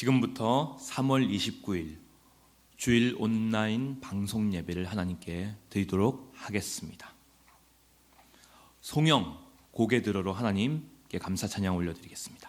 지금부터 3월 29일 주일 온라인 방송 예배를 하나님께 드리도록 하겠습니다. 송영 고개 들어로 하나님께 감사 찬양 올려드리겠습니다.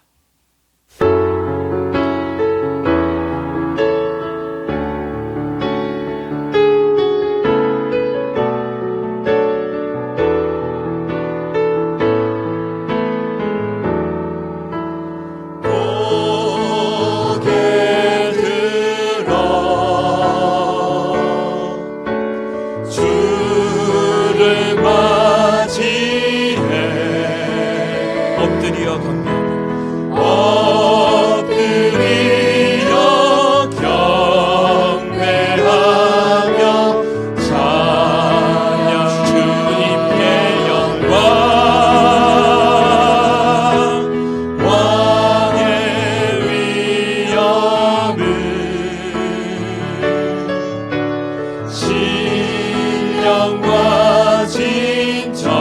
신령과 진정한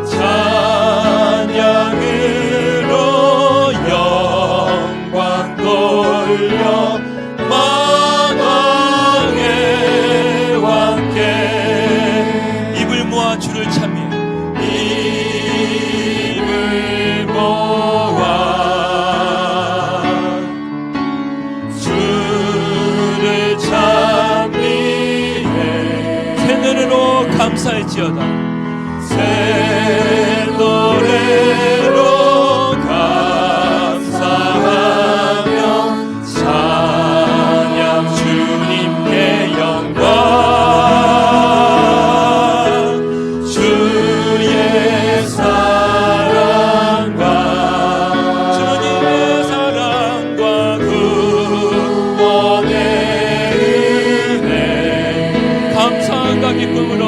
찬양으로 영광 돌려 만왕의 왕께 입을 모아 주를 찬미해 입을 모아 주를 찬미해 새 노래로 감사할지어다 새 노래로 감사하며 찬양 주님께 영광 주의 사랑과 주님의 사랑과 구원의 은혜 감사함과 기쁨으로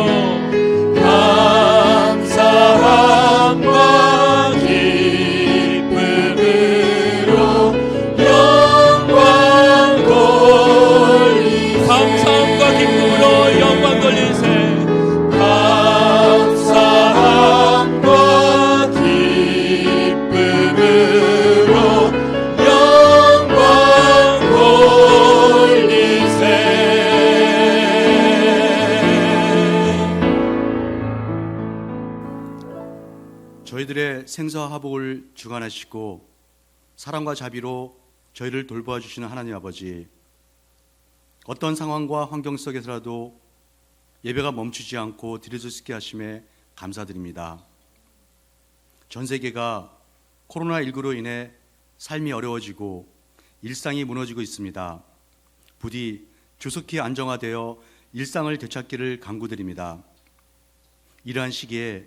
감사함과 기쁨으로 영광 돌리세 감사함과 기쁨으로 영광 돌리세 감사함과 기쁨으로 영광 돌리세 저희들의 생사화복을 주관하시고 사랑과 자비로 저희를 돌보아 주시는 하나님 아버지, 어떤 상황과 환경 속에서라도 예배가 멈추지 않고 드려질 수 있게 하심에 감사드립니다. 전 세계가 코로나19로 인해 삶이 어려워지고 일상이 무너지고 있습니다. 부디 조속히 안정화되어 일상을 되찾기를 간구드립니다. 이러한 시기에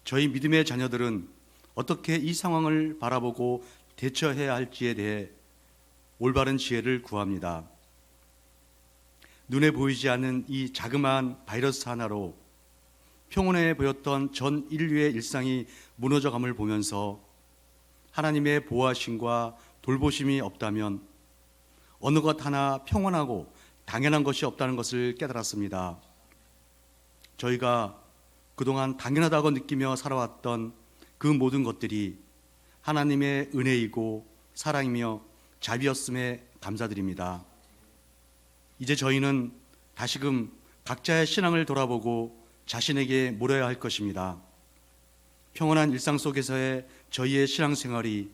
저희 믿음의 자녀들은 어떻게 이 상황을 바라보고 대처해야 할지에 대해 올바른 지혜를 구합니다. 눈에 보이지 않는 이 자그마한 바이러스 하나로 평온해 보였던 전 인류의 일상이 무너져감을 보면서 하나님의 보호하심과 돌보심이 없다면 어느 것 하나 평온하고 당연한 것이 없다는 것을 깨달았습니다. 저희가 그동안 당연하다고 느끼며 살아왔던 그 모든 것들이 하나님의 은혜이고 사랑이며 자비였음에 감사드립니다. 이제 저희는 다시금 각자의 신앙을 돌아보고 자신에게 물어야 할 것입니다. 평온한 일상 속에서의 저희의 신앙생활이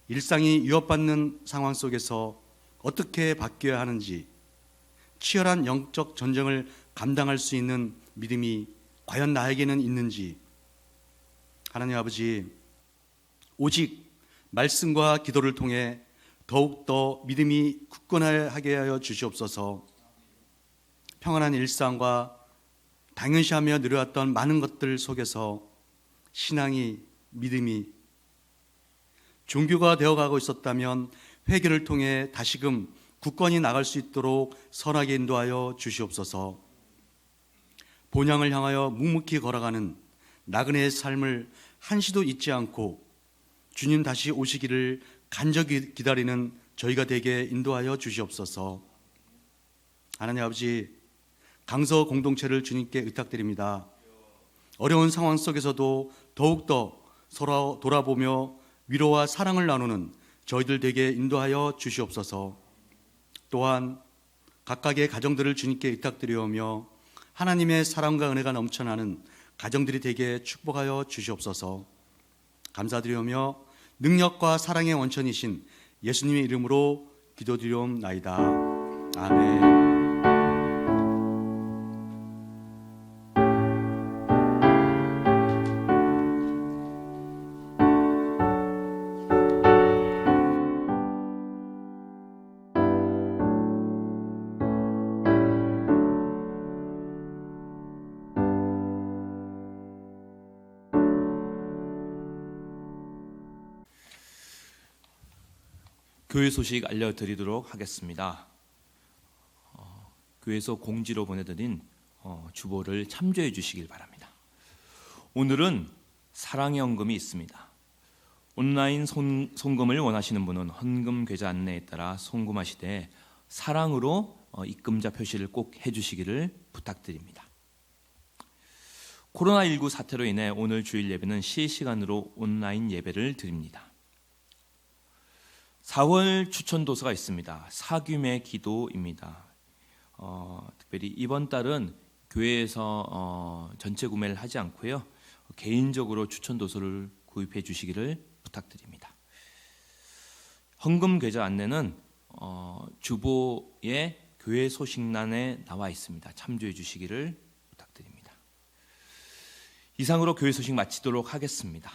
일상이 위협받는 상황 속에서 어떻게 바뀌어야 하는지, 치열한 영적 전쟁을 감당할 수 있는 믿음이 과연 나에게는 있는지, 하나님 아버지, 오직 말씀과 기도를 통해 더욱더 믿음이 굳건하게 하여 주시옵소서. 평안한 일상과 당연시하며 누려왔던 많은 것들 속에서 신앙이, 믿음이 종교가 되어가고 있었다면 회개를 통해 다시금 굳건히 나갈 수 있도록 선하게 인도하여 주시옵소서. 본향을 향하여 묵묵히 걸어가는 나그네의 삶을 한시도 잊지 않고 주님 다시 오시기를 간절히 기다리는 저희가 되게 인도하여 주시옵소서. 하나님 아버지, 강서 공동체를 주님께 의탁드립니다. 어려운 상황 속에서도 더욱더 서로 돌아보며 위로와 사랑을 나누는 저희들 되게 인도하여 주시옵소서. 또한 각각의 가정들을 주님께 의탁드리오며 하나님의 사랑과 은혜가 넘쳐나는 가정들이 되게 축복하여 주시옵소서. 감사드리오며 능력과 사랑의 원천이신 예수님의 이름으로 기도드리옵나이다. 아멘. 교회 소식 알려드리도록 하겠습니다. 교회에서 공지로 보내드린 주보를 참조해 주시길 바랍니다. 오늘은 사랑의 헌금이 있습니다. 온라인 송금을 원하시는 분은 헌금 계좌 안내에 따라 송금하시되 사랑으로 입금자 표시를 꼭 해주시기를 부탁드립니다. 코로나19 사태로 인해 오늘 주일 예배는 실시간으로 온라인 예배를 드립니다. 4월 추천 도서가 있습니다. 사귐의 기도입니다. 특별히 이번 달은 교회에서 전체 구매를 하지 않고요, 개인적으로 추천 도서를 구입해 주시기를 부탁드립니다. 헌금 계좌 안내는 주보의 교회 소식란에 나와 있습니다. 참조해 주시기를 부탁드립니다. 이상으로 교회 소식 마치도록 하겠습니다.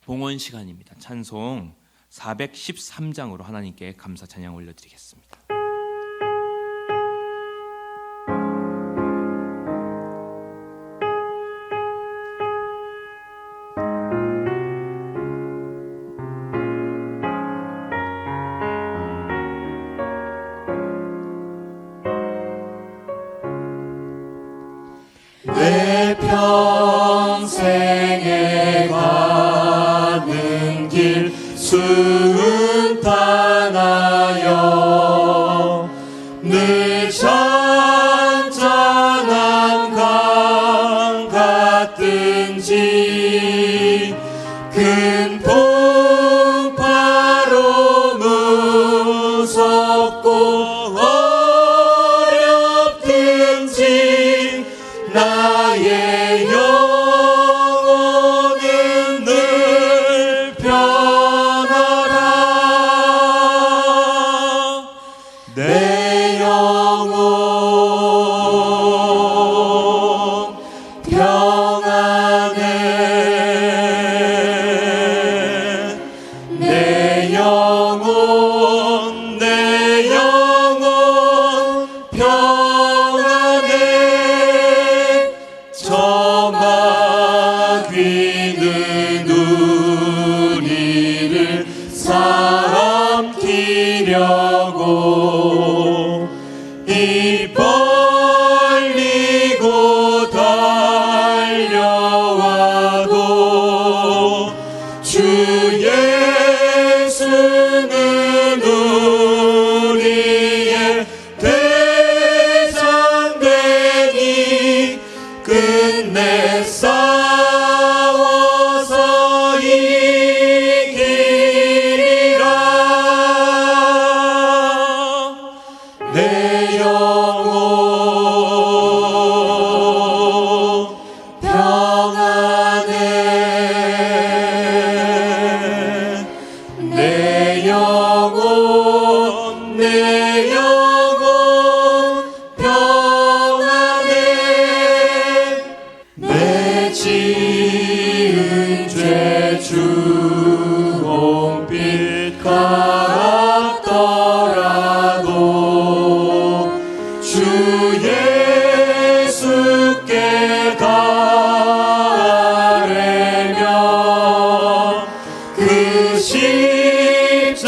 봉헌 시간입니다. 찬송 413장으로 하나님께 감사 찬양 올려드리겠습니다. 내 평생에 가는 길 순탄하여 늘 잔잔한 강 같든지 큰 풍파로 무섭고 어렵든지 나의 영혼은 늘 편하다. 내 영혼 평안해. 내 영혼 평안해. 저 마귀는 우리를 삼키려고 입 벌리고 달려와도 주 예수는 우리의 대장되니 끝내 싸워서 이기리라. 내 영혼 평안해. 내 영혼 평안해. 내 지은 죄 주홍빛 같더라도 주 예수께 달래며 그 십자가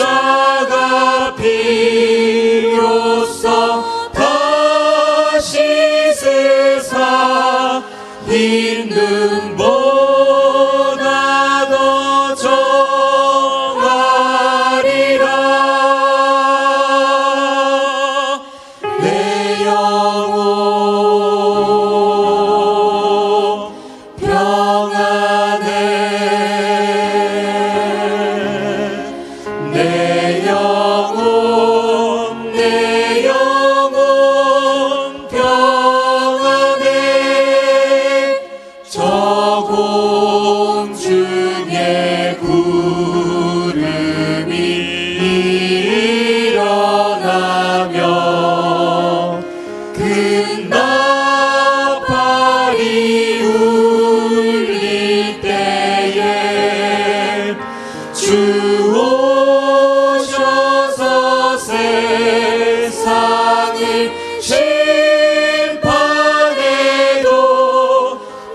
피로써 다시 세사 있는보다 더 정하리라. 내 영혼 평안해. 주 오셔서 세상을 심판해도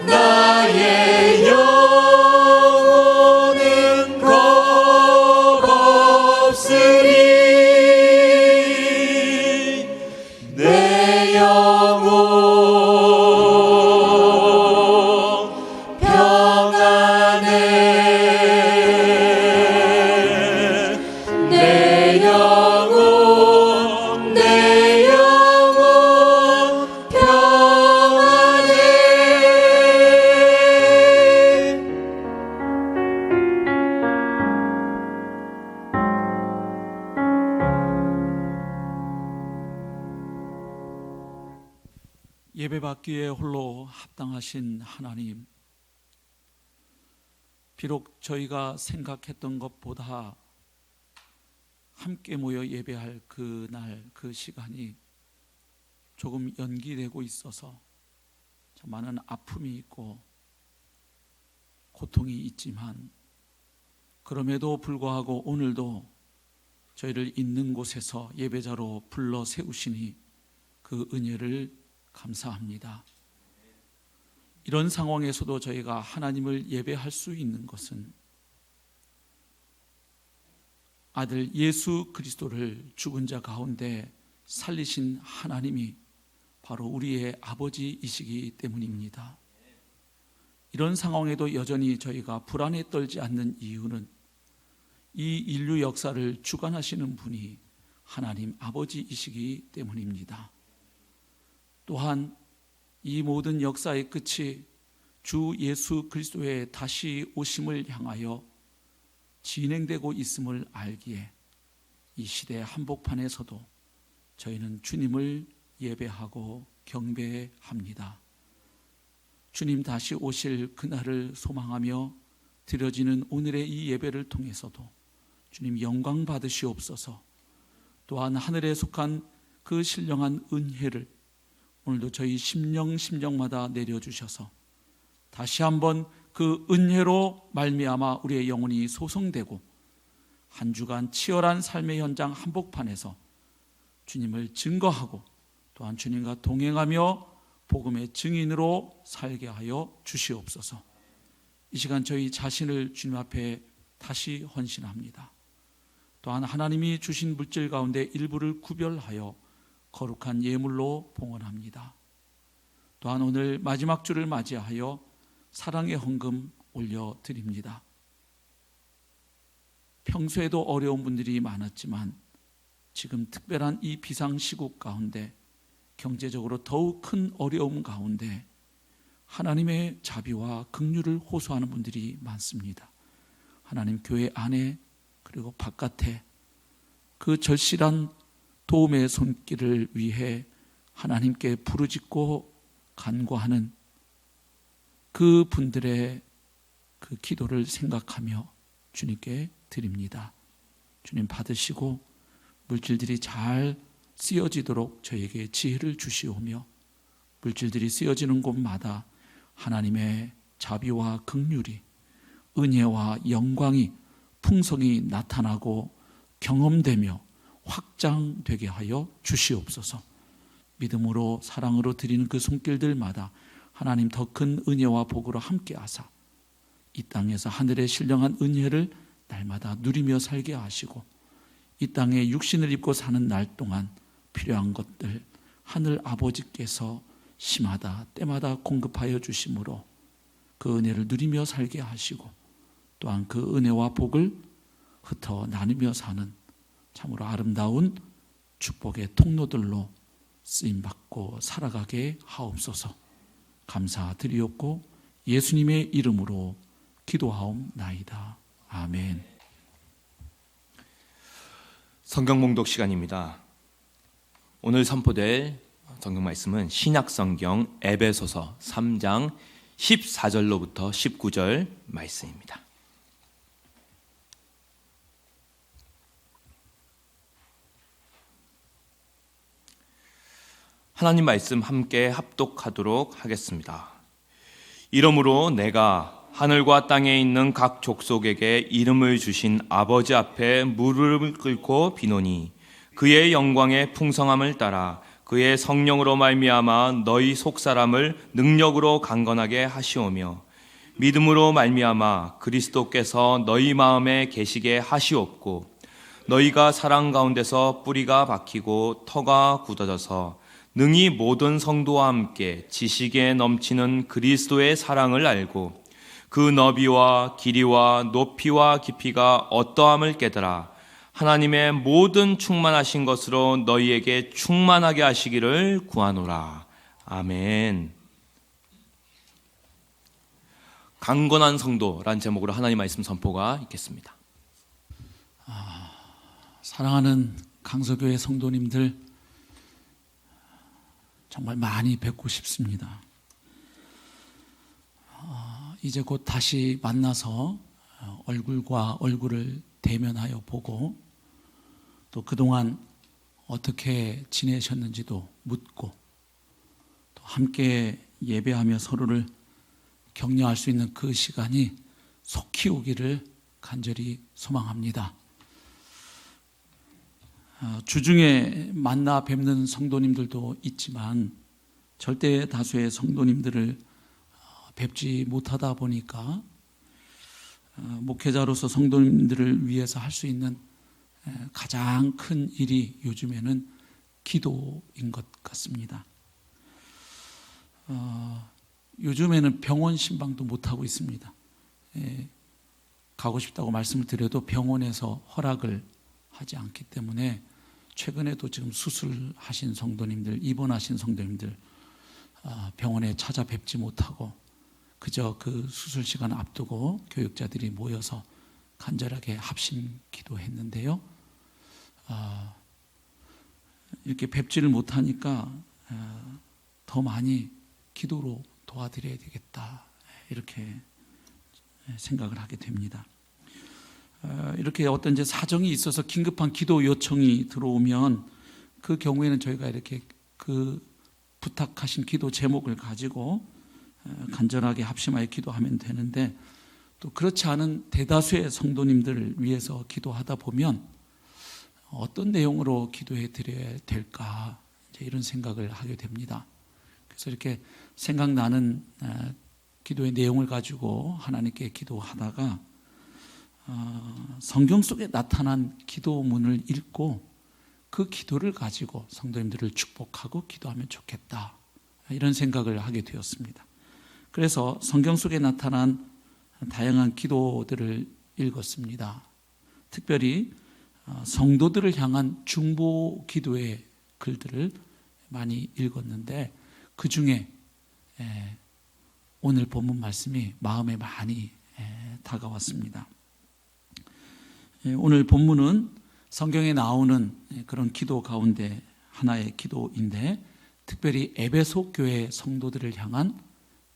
나의 영혼은 겁없으리. 내 영혼 평안해. 내 영혼 평안해. 예배받기에 홀로 합당하신 하나님, 비록 저희가 생각했던 것보다 함께 모여 예배할 그날 그 시간이 조금 연기되고 있어서 참 많은 아픔이 있고 고통이 있지만, 그럼에도 불구하고 오늘도 저희를 있는 곳에서 예배자로 불러 세우시니 그 은혜를 감사합니다. 이런 상황에서도 저희가 하나님을 예배할 수 있는 것은 아들 예수 그리스도를 죽은 자 가운데 살리신 하나님이 바로 우리의 아버지이시기 때문입니다. 이런 상황에도 여전히 저희가 불안에 떨지 않는 이유는 이 인류 역사를 주관하시는 분이 하나님 아버지이시기 때문입니다. 또한 이 모든 역사의 끝이 주 예수 그리스도의 다시 오심을 향하여 진행되고 있음을 알기에 이 시대 한복판에서도 저희는 주님을 예배하고 경배합니다. 주님 다시 오실 그날을 소망하며 드려지는 오늘의 이 예배를 통해서도 주님 영광 받으시옵소서. 또한 하늘에 속한 그 신령한 은혜를 오늘도 저희 심령마다 내려주셔서 다시 한번 그 은혜로 말미암아 우리의 영혼이 소성되고 한 주간 치열한 삶의 현장 한복판에서 주님을 증거하고 또한 주님과 동행하며 복음의 증인으로 살게 하여 주시옵소서. 이 시간 저희 자신을 주님 앞에 다시 헌신합니다. 또한 하나님이 주신 물질 가운데 일부를 구별하여 거룩한 예물로 봉헌합니다. 또한 오늘 마지막 주를 맞이하여 사랑의 헌금 올려드립니다. 평소에도 어려운 분들이 많았지만 지금 특별한 이 비상시국 가운데 경제적으로 더욱 큰 어려움 가운데 하나님의 자비와 긍휼을 호소하는 분들이 많습니다. 하나님 교회 안에 그리고 바깥에 그 절실한 도움의 손길을 위해 하나님께 부르짖고 간구하는 그 분들의 그 기도를 생각하며 주님께 드립니다. 주님 받으시고 물질들이 잘 쓰여지도록 저에게 지혜를 주시오며 물질들이 쓰여지는 곳마다 하나님의 자비와 긍휼이 은혜와 영광이 풍성히 나타나고 경험되며 확장되게 하여 주시옵소서. 믿음으로 사랑으로 드리는 그 손길들마다 하나님 더 큰 은혜와 복으로 함께 하사 이 땅에서 하늘의 신령한 은혜를 날마다 누리며 살게 하시고 이 땅에 육신을 입고 사는 날 동안 필요한 것들 하늘 아버지께서 시마다 때마다 공급하여 주심으로 그 은혜를 누리며 살게 하시고 또한 그 은혜와 복을 흩어 나누며 사는 참으로 아름다운 축복의 통로들로 쓰임받고 살아가게 하옵소서. 감사드리옵고 예수님의 이름으로 기도하옵나이다. 아멘. 성경 봉독 시간입니다. 오늘 선포될 성경 말씀은 신약성경 에베소서 3장 14절로부터 19절 말씀입니다. 하나님 말씀 함께 합독하도록 하겠습니다. 이러므로 내가 하늘과 땅에 있는 각 족속에게 이름을 주신 아버지 앞에 무릎을 꿇고 비노니 그의 영광의 풍성함을 따라 그의 성령으로 말미암아 너희 속사람을 능력으로 강건하게 하시오며 믿음으로 말미암아 그리스도께서 너희 마음에 계시게 하시옵고 너희가 사랑 가운데서 뿌리가 박히고 터가 굳어져서 능히 모든 성도와 함께 지식에 넘치는 그리스도의 사랑을 알고 그 너비와 길이와 높이와 깊이가 어떠함을 깨달아 하나님의 모든 충만하신 것으로 너희에게 충만하게 하시기를 구하노라. 아멘. 강건한 성도라는 제목으로 하나님 말씀 선포가 있겠습니다. 사랑하는 강서교회 성도님들, 정말 많이 뵙고 싶습니다. 이제 곧 다시 만나서 얼굴과 얼굴을 대면하여 보고 또 그동안 어떻게 지내셨는지도 묻고 또 함께 예배하며 서로를 격려할 수 있는 그 시간이 속히 오기를 간절히 소망합니다. 주중에 만나 뵙는 성도님들도 있지만 절대 다수의 성도님들을 뵙지 못하다 보니까 목회자로서 성도님들을 위해서 할 수 있는 가장 큰 일이 요즘에는 기도인 것 같습니다. 요즘에는 병원 신방도 못하고 있습니다. 가고 싶다고 말씀을 드려도 병원에서 허락을 하지 않기 때문에 최근에도 지금 수술하신 성도님들, 입원하신 성도님들 병원에 찾아뵙지 못하고 그저 그 수술 시간 앞두고 교육자들이 모여서 간절하게 합심 기도했는데요. 이렇게 뵙지를 못하니까 더 많이 기도로 도와드려야 되겠다, 이렇게 생각을 하게 됩니다. 이렇게 어떤 이제 사정이 있어서 긴급한 기도 요청이 들어오면 그 경우에는 저희가 이렇게 그 부탁하신 기도 제목을 가지고 간절하게 합심하여 기도하면 되는데, 또 그렇지 않은 대다수의 성도님들을 위해서 기도하다 보면 어떤 내용으로 기도해 드려야 될까, 이제 이런 생각을 하게 됩니다. 그래서 이렇게 생각나는 기도의 내용을 가지고 하나님께 기도하다가 성경 속에 나타난 기도문을 읽고 그 기도를 가지고 성도님들을 축복하고 기도하면 좋겠다, 이런 생각을 하게 되었습니다. 그래서 성경 속에 나타난 다양한 기도들을 읽었습니다. 특별히 성도들을 향한 중보 기도의 글들을 많이 읽었는데 그 중에 오늘 본문 말씀이 마음에 많이 다가왔습니다. 오늘 본문은 성경에 나오는 그런 기도 가운데 하나의 기도인데, 특별히 에베소 교회 성도들을 향한,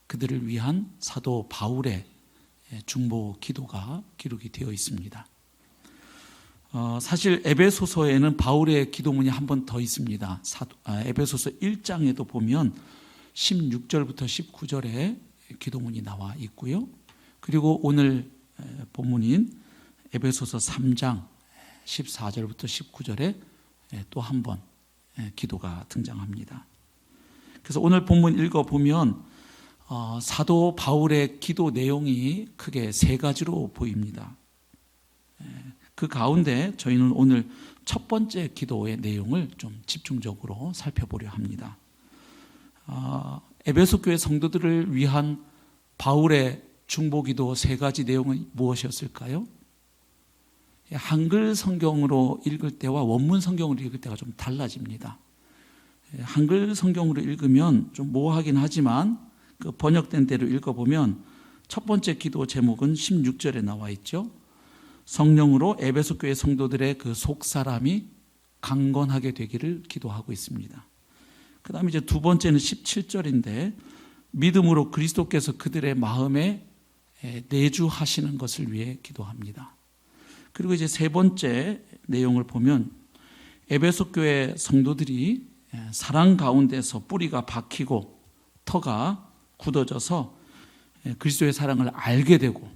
그들을 위한 사도 바울의 중보 기도가 기록이 되어 있습니다. 사실 에베소서에는 바울의 기도문이 한 번 더 있습니다. 에베소서 1장에도 보면 16절부터 19절에 기도문이 나와 있고요. 그리고 오늘 본문인 에베소서 3장 14절부터 19절에 또 한 번 기도가 등장합니다. 그래서 오늘 본문 읽어보면 사도 바울의 기도 내용이 크게 세 가지로 보입니다. 그 가운데 저희는 오늘 첫 번째 기도의 내용을 좀 집중적으로 살펴보려 합니다. 에베소 교회 성도들을 위한 바울의 중보기도 세 가지 내용은 무엇이었을까요? 한글 성경으로 읽을 때와 원문 성경으로 읽을 때가 좀 달라집니다. 한글 성경으로 읽으면 좀 모호하긴 하지만 그 번역된 대로 읽어보면 첫 번째 기도 제목은 16절에 나와 있죠. 성령으로 에베소 교회 성도들의 그 속사람이 강건하게 되기를 기도하고 있습니다. 그 다음에 이제 두 번째는 17절인데 믿음으로 그리스도께서 그들의 마음에 내주하시는 것을 위해 기도합니다. 그리고 이제 세 번째 내용을 보면 에베소 교회 성도들이 사랑 가운데서 뿌리가 박히고 터가 굳어져서 그리스도의 사랑을 알게 되고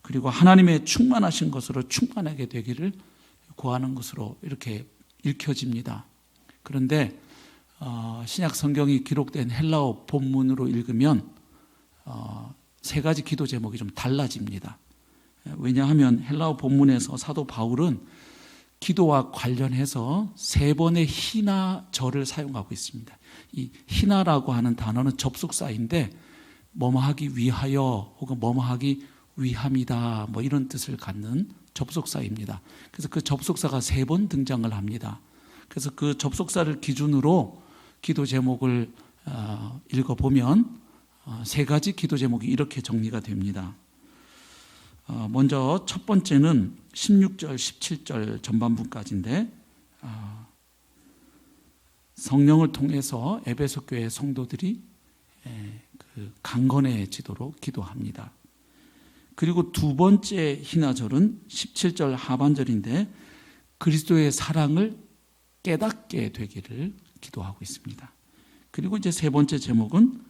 그리고 하나님의 충만하신 것으로 충만하게 되기를 구하는 것으로 이렇게 읽혀집니다. 그런데 신약 성경이 기록된 헬라어 본문으로 읽으면 세 가지 기도 제목이 좀 달라집니다. 왜냐하면 헬라어 본문에서 사도 바울은 기도와 관련해서 세 번의 희나절을 사용하고 있습니다. 이 희나라고 하는 단어는 접속사인데 뭐뭐 하기 위하여 혹은 뭐뭐 하기 위함이다 뭐 이런 뜻을 갖는 접속사입니다. 그래서 그 접속사가 세 번 등장을 합니다. 그래서 그 접속사를 기준으로 기도 제목을 읽어보면 세 가지 기도 제목이 이렇게 정리가 됩니다. 먼저 첫 번째는 16절, 17절 전반부까지인데 성령을 통해서 에베소 교회 성도들이 강건해지도록 기도합니다. 그리고 두 번째 희나절은 17절 하반절인데 그리스도의 사랑을 깨닫게 되기를 기도하고 있습니다. 그리고 이제 세 번째 제목은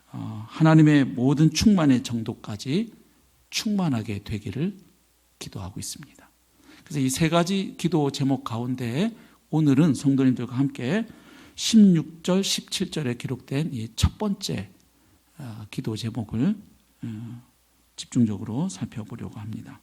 하나님의 모든 충만의 정도까지 충만하게 되기를 기도하고 있습니다. 그래서 이 세 가지 기도 제목 가운데 오늘은 성도님들과 함께 16절, 17절에 기록된 이 첫 번째 기도 제목을 집중적으로 살펴보려고 합니다.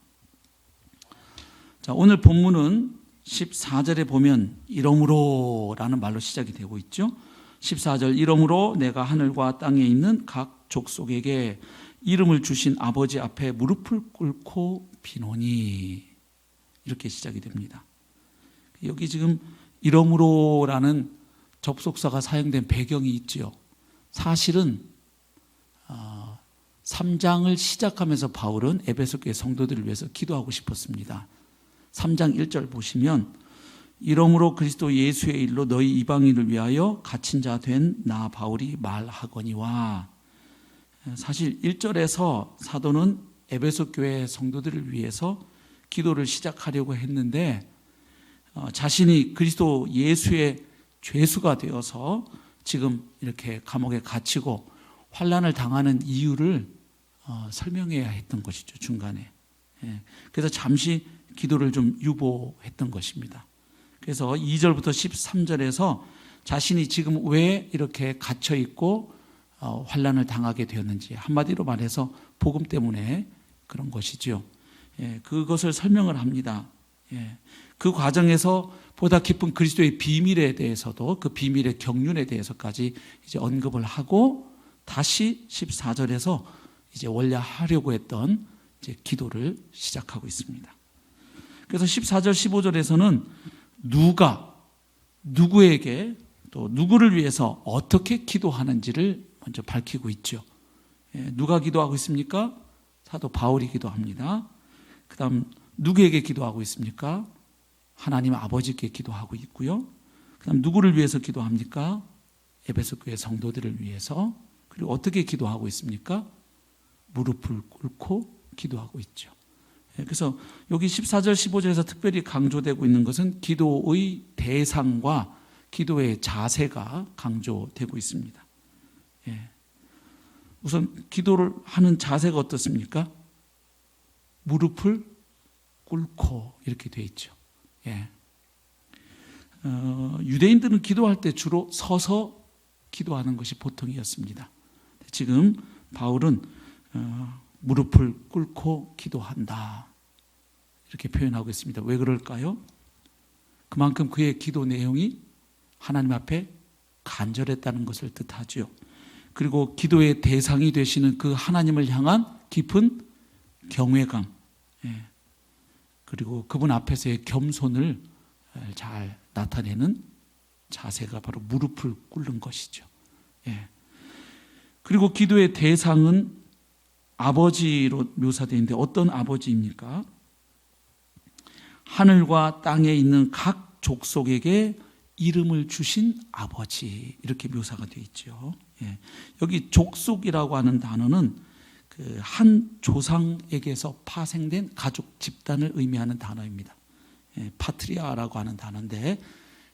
자, 오늘 본문은 14절에 보면 이러므로 라는 말로 시작이 되고 있죠. 14절 이러므로 내가 하늘과 땅에 있는 각 족속에게 이름을 주신 아버지 앞에 무릎을 꿇고 비노니 이렇게 시작이 됩니다. 여기 지금 이러므로라는 접속사가 사용된 배경이 있지요. 사실은 3장을 시작하면서 바울은 에베소 교회 성도들을 위해서 기도하고 싶었습니다. 3장 1절 보시면 이러므로 그리스도 예수의 일로 너희 이방인을 위하여 갇힌 자 된 나 바울이 말하거니와 사실 1절에서 사도는 에베소 교회 성도들을 위해서 기도를 시작하려고 했는데 자신이 그리스도 예수의 죄수가 되어서 지금 이렇게 감옥에 갇히고 환난을 당하는 이유를 설명해야 했던 것이죠. 중간에. 그래서 잠시 기도를 좀 유보했던 것입니다. 그래서 2절부터 13절에서 자신이 지금 왜 이렇게 갇혀 있고 환난을 당하게 되었는지 한마디로 말해서 복음 때문에 그런 것이죠. 그것을 설명을 합니다. 그 과정에서 보다 깊은 그리스도의 비밀에 대해서도 그 비밀의 경륜에 대해서까지 이제 언급을 하고 다시 14절에서 이제 원래 하려고 했던 이제 기도를 시작하고 있습니다. 그래서 14절, 15절에서는 누가 누구에게 또 누구를 위해서 어떻게 기도하는지를 먼저 밝히고 있죠. 누가 기도하고 있습니까? 사도 바울이 기도합니다. 그 다음 누구에게 기도하고 있습니까? 하나님 아버지께 기도하고 있고요. 그 다음 누구를 위해서 기도합니까? 에베소 교회 성도들을 위해서. 그리고 어떻게 기도하고 있습니까? 무릎을 꿇고 기도하고 있죠. 그래서 여기 14절 15절에서 특별히 강조되고 있는 것은 기도의 대상과 기도의 자세가 강조되고 있습니다. 우선 기도를 하는 자세가 어떻습니까? 무릎을 꿇고 이렇게 돼 있죠. 유대인들은 기도할 때 주로 서서 기도하는 것이 보통이었습니다. 지금 바울은 무릎을 꿇고 기도한다 이렇게 표현하고 있습니다. 왜 그럴까요? 그만큼 그의 기도 내용이 하나님 앞에 간절했다는 것을 뜻하죠. 그리고 기도의 대상이 되시는 그 하나님을 향한 깊은 경외감, 그리고 그분 앞에서의 겸손을 잘 나타내는 자세가 바로 무릎을 꿇는 것이죠. 그리고 기도의 대상은 아버지로 묘사되어 있는데 어떤 아버지입니까? 하늘과 땅에 있는 각 족속에게 이름을 주신 아버지 이렇게 묘사가 되어 있죠. 여기 족속이라고 하는 단어는 그 한 조상에게서 파생된 가족 집단을 의미하는 단어입니다. 파트리아라고 하는 단어인데,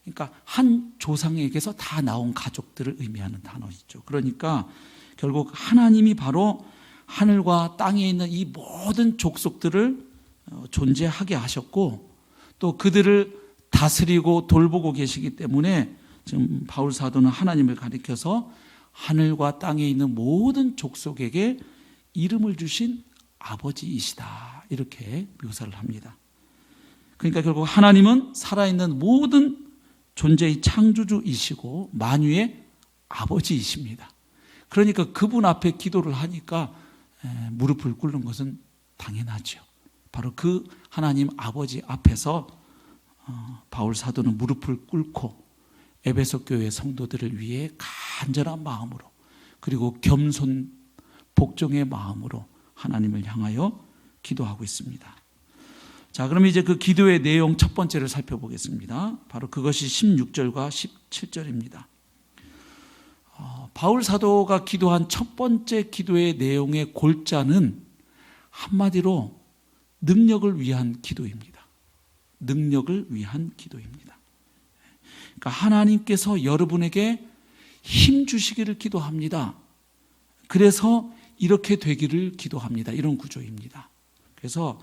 그러니까 한 조상에게서 다 나온 가족들을 의미하는 단어이죠. 그러니까 결국 하나님이 바로 하늘과 땅에 있는 이 모든 족속들을 존재하게 하셨고 또 그들을 다스리고 돌보고 계시기 때문에 지금 바울 사도는 하나님을 가리켜서 하늘과 땅에 있는 모든 족속에게 이름을 주신 아버지이시다 이렇게 묘사를 합니다. 그러니까 결국 하나님은 살아있는 모든 존재의 창조주이시고 만유의 아버지이십니다. 그러니까 그분 앞에 기도를 하니까 무릎을 꿇는 것은 당연하죠. 바로 그 하나님 아버지 앞에서 바울 사도는 무릎을 꿇고 에베소 교회 성도들을 위해 간절한 마음으로 그리고 겸손 복종의 마음으로 하나님을 향하여 기도하고 있습니다. 자, 그럼 이제 그 기도의 내용 첫 번째를 살펴보겠습니다. 바로 그것이 16절과 17절입니다. 바울 사도가 기도한 첫 번째 기도의 내용의 골자는 한마디로 능력을 위한 기도입니다. 능력을 위한 기도입니다. 그러니까 하나님께서 여러분에게 힘 주시기를 기도합니다. 그래서 이렇게 되기를 기도합니다. 이런 구조입니다. 그래서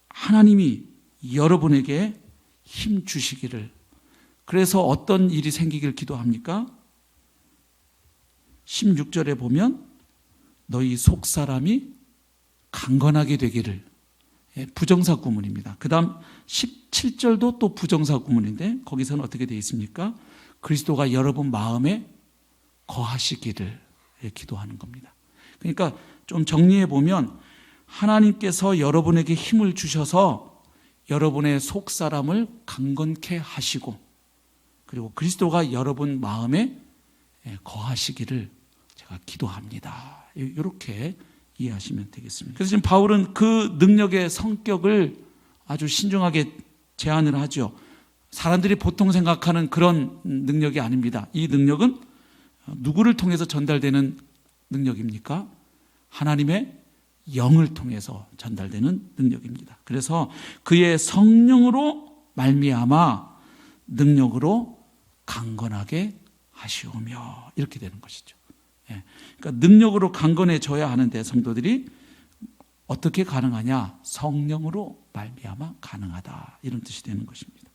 하나님이 여러분에게 힘 주시기를, 그래서 어떤 일이 생기길 기도합니까? 16절에 보면 너희 속사람이 강건하게 되기를, 부정사 구문입니다. 그 다음 17절도 또 부정사 구문인데 거기서는 어떻게 되어 있습니까? 그리스도가 여러분 마음에 거하시기를 기도하는 겁니다. 그러니까 좀 정리해 보면 하나님께서 여러분에게 힘을 주셔서 여러분의 속사람을 강건케 하시고 그리고 그리스도가 여러분 마음에 거하시기를 제가 기도합니다. 이렇게 이해하시면 되겠습니다. 그래서 지금 바울은 그 능력의 성격을 아주 신중하게 제안을 하죠. 사람들이 보통 생각하는 그런 능력이 아닙니다. 이 능력은 누구를 통해서 전달되는 능력입니까? 하나님의 영을 통해서 전달되는 능력입니다. 그래서 그의 성령으로 말미암아 능력으로 강건하게 하시오며 이렇게 되는 것이죠. 그러니까 능력으로 강건해져야 하는데 성도들이 어떻게 가능하냐? 성령으로 말미암아 가능하다 이런 뜻이 되는 것입니다.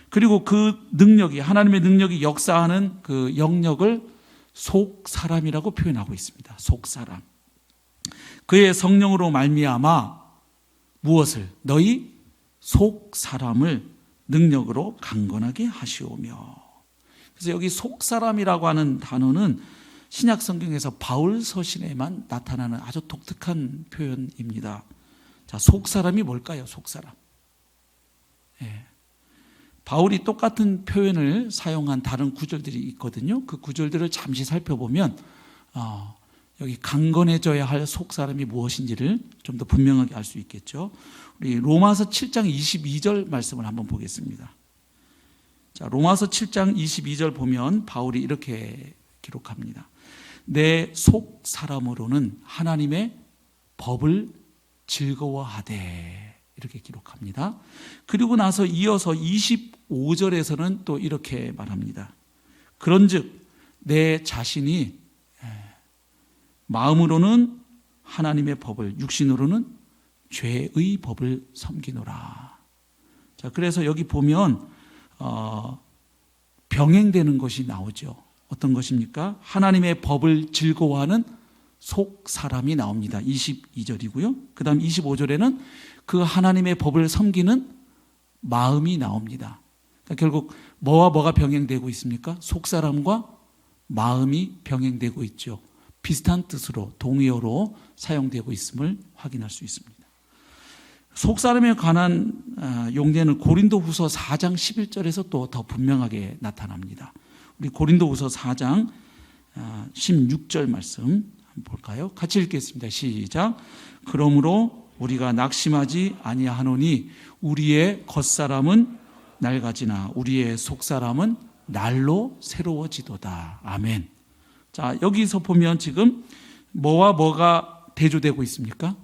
그리고 그 능력이, 하나님의 능력이 역사하는 그 영역을 속사람이라고 표현하고 있습니다. 속사람. 그의 성령으로 말미암아 무엇을? 너희 속사람을 능력으로 강건하게 하시오며. 그래서 여기 속사람이라고 하는 단어는 신약 성경에서 바울 서신에만 나타나는 아주 독특한 표현입니다. 자, 속사람이 뭘까요? 속사람. 바울이 똑같은 표현을 사용한 다른 구절들이 있거든요. 그 구절들을 잠시 살펴보면 여기 강건해져야 할 속사람이 무엇인지를 좀 더 분명하게 알 수 있겠죠. 우리 로마서 7장 22절 말씀을 한번 보겠습니다. 자, 로마서 7장 22절 보면 바울이 이렇게 기록합니다. 내 속사람으로는 하나님의 법을 즐거워하되 이렇게 기록합니다. 그리고 나서 이어서 25절에서는 또 이렇게 말합니다. 그런즉 내 자신이 마음으로는 하나님의 법을, 육신으로는 죄의 법을 섬기노라. 자, 그래서 여기 보면 병행되는 것이 나오죠. 어떤 것입니까? 하나님의 법을 즐거워하는 속 사람이 나옵니다. 22절이고요. 그 다음 25절에는 그 하나님의 법을 섬기는 마음이 나옵니다. 그러니까 결국 뭐와 뭐가 병행되고 있습니까? 속 사람과 마음이 병행되고 있죠. 비슷한 뜻으로 동의어로 사용되고 있음을 확인할 수 있습니다. 속 사람에 관한 용례는 고린도후서 4장 11절에서 또 더 분명하게 나타납니다. 우리 고린도후서 4장 16절 말씀 한번 볼까요? 같이 읽겠습니다. 시작. 그러므로 우리가 낙심하지 아니하노니 우리의 겉사람은 낡아지나 우리의 속사람은 날로 새로워지도다. 아멘. 자, 여기서 보면 지금 뭐와 뭐가 대조되고 있습니까?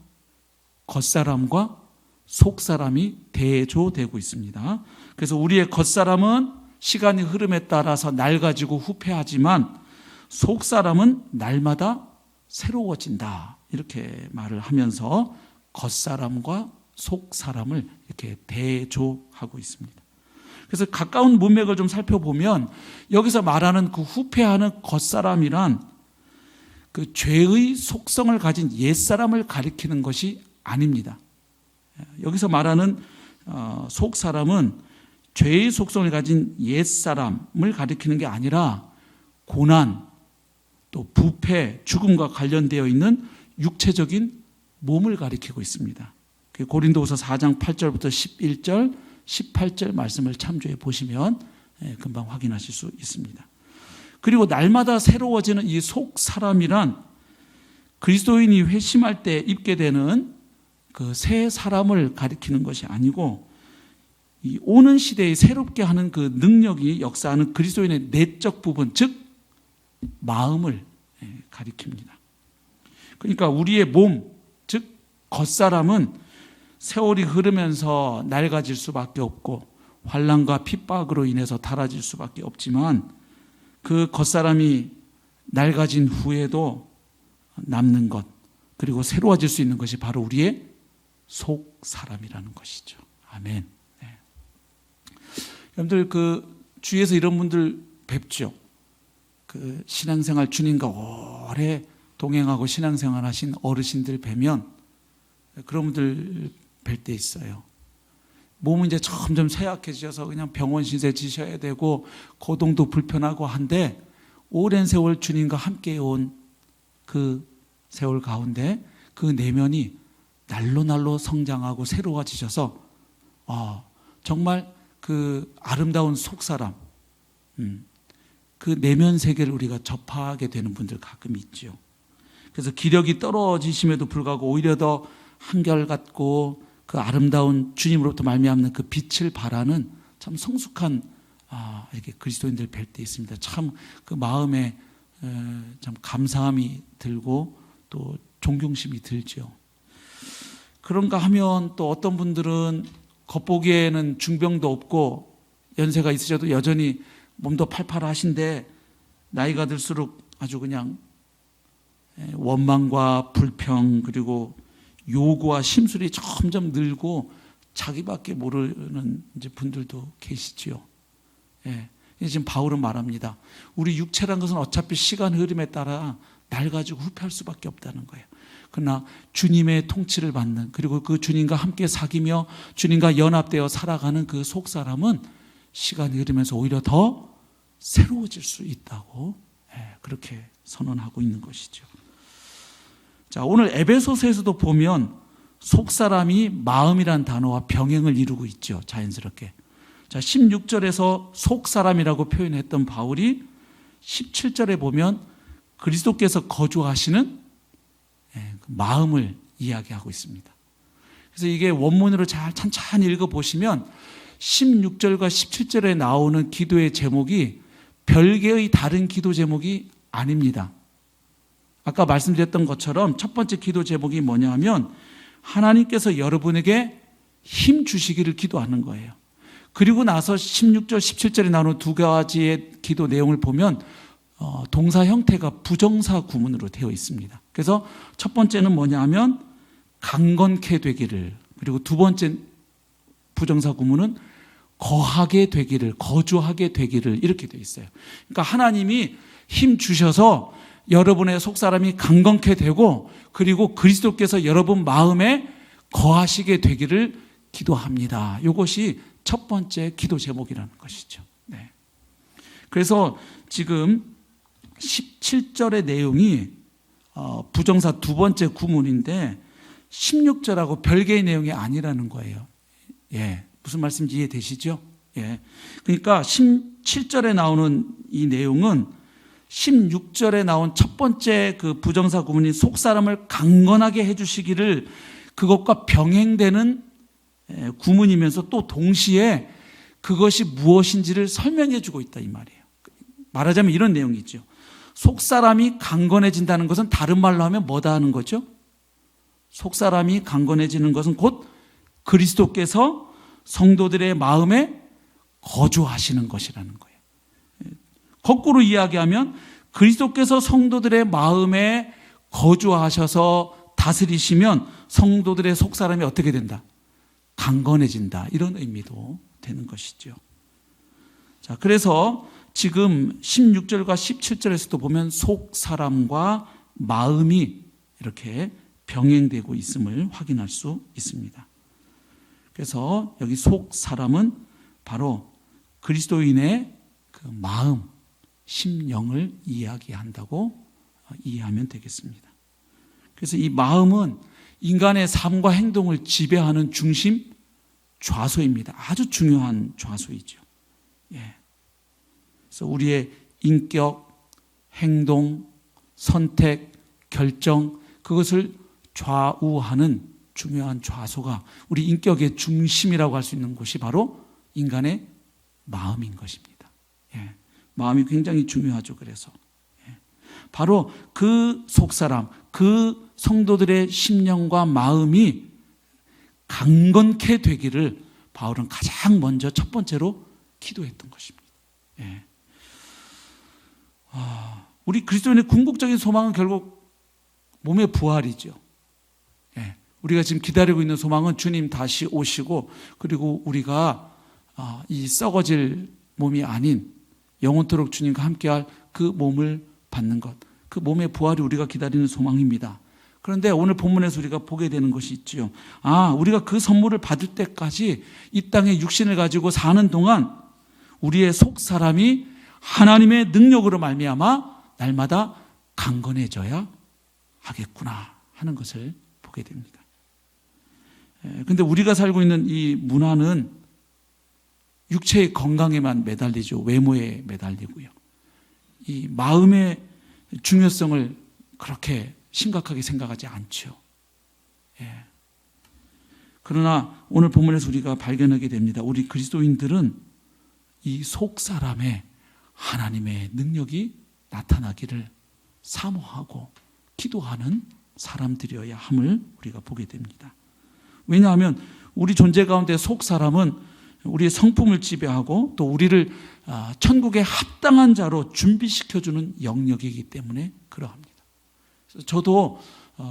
겉사람과 속사람이 대조되고 있습니다. 그래서 우리의 겉사람은 시간의 흐름에 따라서 낡아지고 후패하지만 속사람은 날마다 새로워진다 이렇게 말을 하면서 겉사람과 속사람을 이렇게 대조하고 있습니다. 그래서 가까운 문맥을 좀 살펴보면 여기서 말하는 그 후패하는 겉사람이란 그 죄의 속성을 가진 옛사람을 가리키는 것이 아닙니다. 여기서 말하는 속사람은 죄의 속성을 가진 옛사람을 가리키는 게 아니라 고난, 또 부패, 죽음과 관련되어 있는 육체적인 몸을 가리키고 있습니다. 고린도후서 4장 8절부터 11절, 18절 말씀을 참조해 보시면 금방 확인하실 수 있습니다. 그리고 날마다 새로워지는 이 속 사람이란 그리스도인이 회심할 때 입게 되는 그 새 사람을 가리키는 것이 아니고 이 오는 시대에 새롭게 하는 그 능력이 역사하는 그리스도인의 내적 부분, 즉 마음을 가리킵니다. 그러니까 우리의 몸, 즉 겉사람은 세월이 흐르면서 낡아질 수밖에 없고 환난과 핍박으로 인해서 닳아질 수밖에 없지만 그 겉사람이 낡아진 후에도 남는 것, 그리고 새로워질 수 있는 것이 바로 우리의 속 사람이라는 것이죠. 아멘. 네. 여러분들 그 주위에서 이런 분들 뵙죠. 그 신앙생활 주님과 오래 동행하고 신앙생활 하신 어르신들 뵈면 그런 분들 뵐 때 있어요. 몸은 이제 점점 쇠약해지셔서 그냥 병원 신세 지셔야 되고 거동도 불편하고 한데 오랜 세월 주님과 함께 온 그 세월 가운데 그 내면이 날로 성장하고 새로워지셔서 정말 그 아름다운 속사람, 그 내면 세계를 우리가 접하게 되는 분들 가끔 있죠. 그래서 기력이 떨어지심에도 불구하고 오히려 더 한결같고 그 아름다운 주님으로부터 말미암는 그 빛을 발하는 참 성숙한 이렇게 그리스도인들 뵐 때 있습니다. 참 그 마음에 참 감사함이 들고 또 존경심이 들죠. 그런가 하면 또 어떤 분들은 겉보기에는 중병도 없고 연세가 있으셔도 여전히 몸도 팔팔하신데 나이가 들수록 아주 그냥 원망과 불평 그리고 요구와 심술이 점점 늘고 자기밖에 모르는 이제 분들도 계시지요. 지금 바울은 말합니다. 우리 육체란 것은 어차피 시간 흐름에 따라 낡아지고 후퇴할 수밖에 없다는 거예요. 그러나 주님의 통치를 받는 그리고 그 주님과 함께 사귀며 주님과 연합되어 살아가는 그 속사람은 시간이 흐르면서 오히려 더 새로워질 수 있다고 그렇게 선언하고 있는 것이죠. 자, 오늘 에베소서에서도 보면 속사람이 마음이란 단어와 병행을 이루고 있죠. 자연스럽게. 자, 16절에서 속사람이라고 표현했던 바울이 17절에 보면 그리스도께서 거주하시는 마음을 이야기하고 있습니다. 그래서 이게 원문으로 잘 찬찬히 읽어보시면 16절과 17절에 나오는 기도의 제목이 별개의 다른 기도 제목이 아닙니다. 아까 말씀드렸던 것처럼 첫 번째 기도 제목이 뭐냐 하면 하나님께서 여러분에게 힘 주시기를 기도하는 거예요. 그리고 나서 16절, 17절에 나오는 두 가지의 기도 내용을 보면 동사 형태가 부정사 구문으로 되어 있습니다. 그래서 첫 번째는 뭐냐 하면 강건케 되기를, 그리고 두 번째 부정사 구문은 거하게 되기를, 거주하게 되기를 이렇게 되어 있어요. 그러니까 하나님이 힘 주셔서 여러분의 속사람이 강건케 되고 그리고 그리스도께서 여러분 마음에 거하시게 되기를 기도합니다. 이것이 첫 번째 기도 제목이라는 것이죠. 네. 그래서 지금 17절의 내용이 부정사 두 번째 구문인데 16절하고 별개의 내용이 아니라는 거예요. 무슨 말씀인지 이해되시죠? 그러니까 17절에 나오는 이 내용은 16절에 나온 첫 번째 그 부정사 구문인 속사람을 강건하게 해주시기를 그것과 병행되는 구문이면서 또 동시에 그것이 무엇인지를 설명해 주고 있다 이 말이에요. 말하자면 이런 내용이죠. 속사람이 강건해진다는 것은 다른 말로 하면 뭐다 하는 거죠? 속사람이 강건해지는 것은 곧 그리스도께서 성도들의 마음에 거주하시는 것이라는 거예요. 거꾸로 이야기하면 그리스도께서 성도들의 마음에 거주하셔서 다스리시면 성도들의 속사람이 어떻게 된다? 강건해진다. 이런 의미도 되는 것이죠. 자, 그래서 지금 16절과 17절에서도 보면 속사람과 마음이 이렇게 병행되고 있음을 확인할 수 있습니다. 그래서 여기 속사람은 바로 그리스도인의 그 마음, 심령을 이야기한다고 이해하면 되겠습니다. 그래서 이 마음은 인간의 삶과 행동을 지배하는 중심 좌소입니다. 아주 중요한 좌소이죠. 예. 그래서 우리의 인격, 행동, 선택, 결정, 그것을 좌우하는 중요한 좌소가 우리 인격의 중심이라고 할 수 있는 곳이 바로 인간의 마음인 것입니다. 예. 마음이 굉장히 중요하죠. 그래서 예. 바로 그 속사람, 그 성도들의 심령과 마음이 강건케 되기를 바울은 가장 먼저 첫 번째로 기도했던 것입니다. 예. 우리 그리스도인의 궁극적인 소망은 결국 몸의 부활이죠. 예. 우리가 지금 기다리고 있는 소망은 주님 다시 오시고, 그리고 우리가 이 썩어질 몸이 아닌 영원토록 주님과 함께할 그 몸을 받는 것, 그 몸의 부활이 우리가 기다리는 소망입니다. 그런데 오늘 본문에서 우리가 보게 되는 것이 있지요. 우리가 그 선물을 받을 때까지 이 땅에 육신을 가지고 사는 동안 우리의 속 사람이 하나님의 능력으로 말미암아 날마다 강건해져야 하겠구나 하는 것을 보게 됩니다. 그런데 우리가 살고 있는 이 문화는 육체의 건강에만 매달리죠. 외모에 매달리고요. 이 마음의 중요성을 그렇게 심각하게 생각하지 않죠. 예. 그러나 오늘 본문에서 우리가 발견하게 됩니다. 우리 그리스도인들은 이 속사람에 하나님의 능력이 나타나기를 사모하고 기도하는 사람들이어야 함을 우리가 보게 됩니다. 왜냐하면 우리 존재 가운데 속사람은 우리의 성품을 지배하고 또 우리를 천국에 합당한 자로 준비시켜주는 영역이기 때문에 그러합니다. 그래서 저도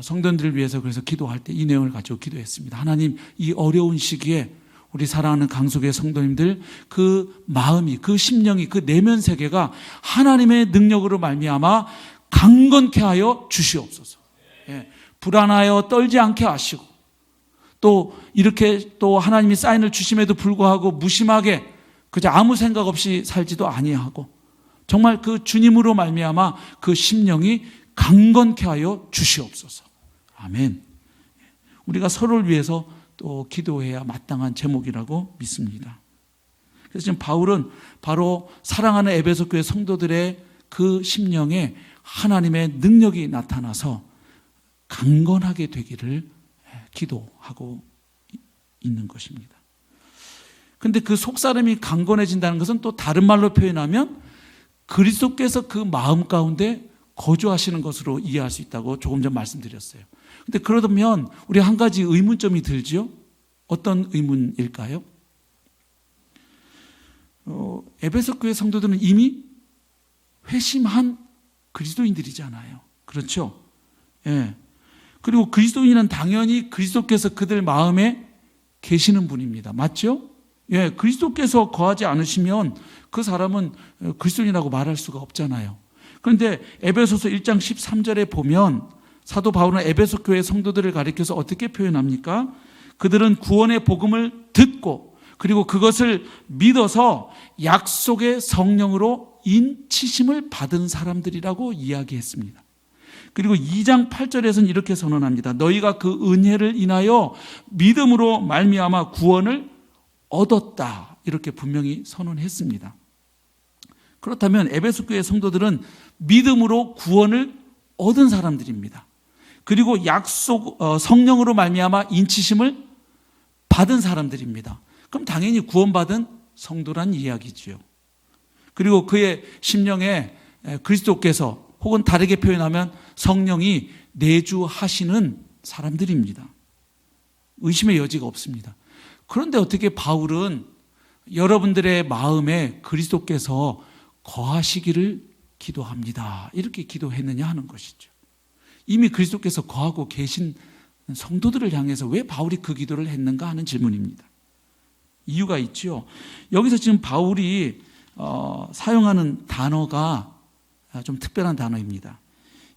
성도들을 위해서 그래서 기도할 때 이 내용을 가지고 기도했습니다. 하나님, 이 어려운 시기에 우리 사랑하는 강속의 성도님들 그 마음이, 그 심령이, 그 내면 세계가 하나님의 능력으로 말미암아 강건케 하여 주시옵소서. 예, 불안하여 떨지 않게 하시고, 또 이렇게 또 하나님이 사인을 주심에도 불구하고 무심하게 그저 아무 생각 없이 살지도 아니하고 정말 그 주님으로 말미암아 그 심령이 강건케 하여 주시옵소서. 아멘. 우리가 서로를 위해서 또 기도해야 마땅한 제목이라고 믿습니다. 그래서 지금 바울은 바로 사랑하는 에베소 교회 성도들의 그 심령에 하나님의 능력이 나타나서 강건하게 되기를 기도하고 있는 것입니다. 그런데 그 속사람이 강건해진다는 것은 또 다른 말로 표현하면 그리스도께서 그 마음 가운데 거주하시는 것으로 이해할 수 있다고 조금 전 말씀드렸어요. 그런데 그러면 우리 한 가지 의문점이 들죠. 어떤 의문일까요? 에베소 교회 성도들은 이미 회심한 그리스도인들이잖아요. 그렇죠? 예. 그리고 그리스도인은 당연히 그리스도께서 그들 마음에 계시는 분입니다. 맞죠? 예, 그리스도께서 거하지 않으시면 그 사람은 그리스도인이라고 말할 수가 없잖아요. 그런데 에베소서 1장 13절에 보면 사도 바울은 에베소 교회 성도들을 가리켜서 어떻게 표현합니까? 그들은 구원의 복음을 듣고 그리고 그것을 믿어서 약속의 성령으로 인치심을 받은 사람들이라고 이야기했습니다. 그리고 2장 8절에서는 이렇게 선언합니다. 너희가 그 은혜를 인하여 믿음으로 말미암아 구원을 얻었다. 이렇게 분명히 선언했습니다. 그렇다면 에베소 교회 성도들은 믿음으로 구원을 얻은 사람들입니다. 그리고 약속 성령으로 말미암아 인치심을 받은 사람들입니다. 그럼 당연히 구원받은 성도란 이야기지요. 그리고 그의 심령에 그리스도께서 혹은 다르게 표현하면 성령이 내주하시는 사람들입니다. 의심의 여지가 없습니다. 그런데 어떻게 바울은 여러분들의 마음에 그리스도께서 거하시기를 기도합니다. 이렇게 기도했느냐 하는 것이죠. 이미 그리스도께서 거하고 계신 성도들을 향해서 왜 바울이 그 기도를 했는가 하는 질문입니다. 이유가 있죠. 여기서 지금 바울이 사용하는 단어가 좀 특별한 단어입니다.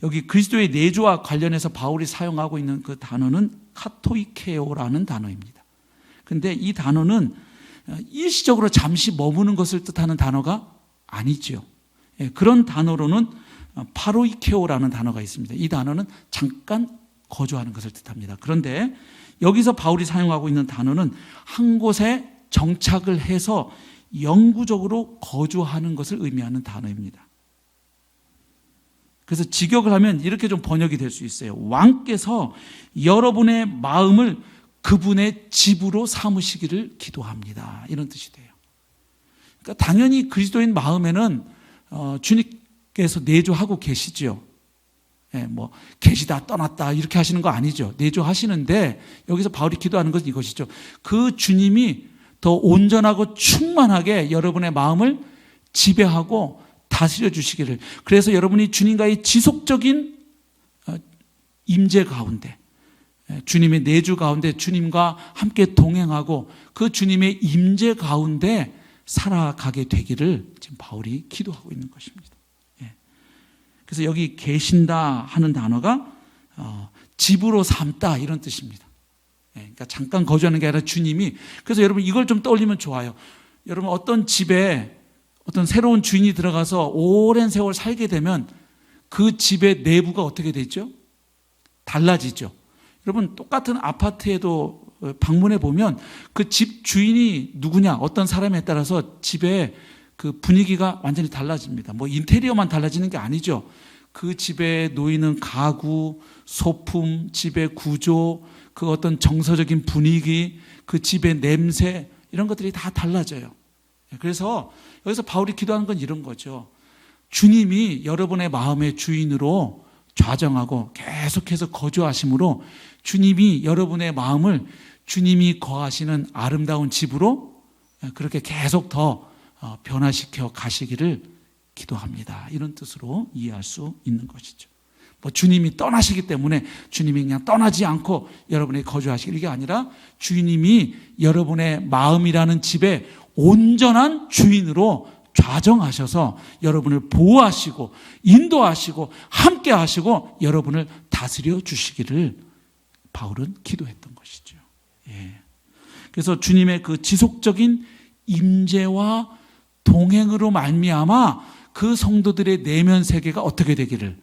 여기 그리스도의 내주와 관련해서 바울이 사용하고 있는 그 단어는 카토이케오라는 단어입니다. 그런데 이 단어는 일시적으로 잠시 머무는 것을 뜻하는 단어가 아니죠. 그런 단어로는 파로이케오라는 단어가 있습니다. 이 단어는 잠깐 거주하는 것을 뜻합니다. 그런데 여기서 바울이 사용하고 있는 단어는 한 곳에 정착을 해서 영구적으로 거주하는 것을 의미하는 단어입니다. 그래서 직역을 하면 이렇게 좀 번역이 될 수 있어요. 왕께서 여러분의 마음을 그분의 집으로 삼으시기를 기도합니다. 이런 뜻이 돼요. 그러니까 당연히 그리스도인 마음에는 주님께서 내주하고 계시죠. 뭐 계시다 떠났다 이렇게 하시는 거 아니죠. 내주하시는데 여기서 바울이 기도하는 것은 이것이죠. 그 주님이 더 온전하고 충만하게 여러분의 마음을 지배하고 다스려 주시기를. 그래서 여러분이 주님과의 지속적인 임재 가운데, 주님의 내주 가운데 주님과 함께 동행하고 그 주님의 임재 가운데 살아가게 되기를 지금 바울이 기도하고 있는 것입니다. 그래서 여기 계신다 하는 단어가 집으로 삼다 이런 뜻입니다. 그러니까 잠깐 거주하는 게 아니라 주님이. 그래서 여러분 이걸 좀 떠올리면 좋아요. 여러분 어떤 집에 어떤 새로운 주인이 들어가서 오랜 세월 살게 되면 그 집의 내부가 어떻게 되죠? 달라지죠. 여러분 똑같은 아파트에도 방문해 보면 그 집 주인이 누구냐 어떤 사람에 따라서 집의 그 분위기가 완전히 달라집니다. 뭐 인테리어만 달라지는 게 아니죠. 그 집에 놓이는 가구, 소품, 집의 구조, 그 어떤 정서적인 분위기, 그 집의 냄새 이런 것들이 다 달라져요. 그래서 여기서 바울이 기도하는 건 이런 거죠. 주님이 여러분의 마음의 주인으로 좌정하고 계속해서 거주하심으로 주님이 여러분의 마음을 주님이 거하시는 아름다운 집으로 그렇게 계속 더 변화시켜 가시기를 기도합니다. 이런 뜻으로 이해할 수 있는 것이죠. 뭐 주님이 떠나시기 때문에 주님이 그냥 떠나지 않고 여러분이 거주하시길, 이게 아니라 주님이 여러분의 마음이라는 집에 온전한 주인으로 좌정하셔서 여러분을 보호하시고 인도하시고 함께 하시고 여러분을 다스려 주시기를 바울은 기도했던 것이죠. 그래서 주님의 그 지속적인 임재와 동행으로 말미암아 그 성도들의 내면 세계가 어떻게 되기를,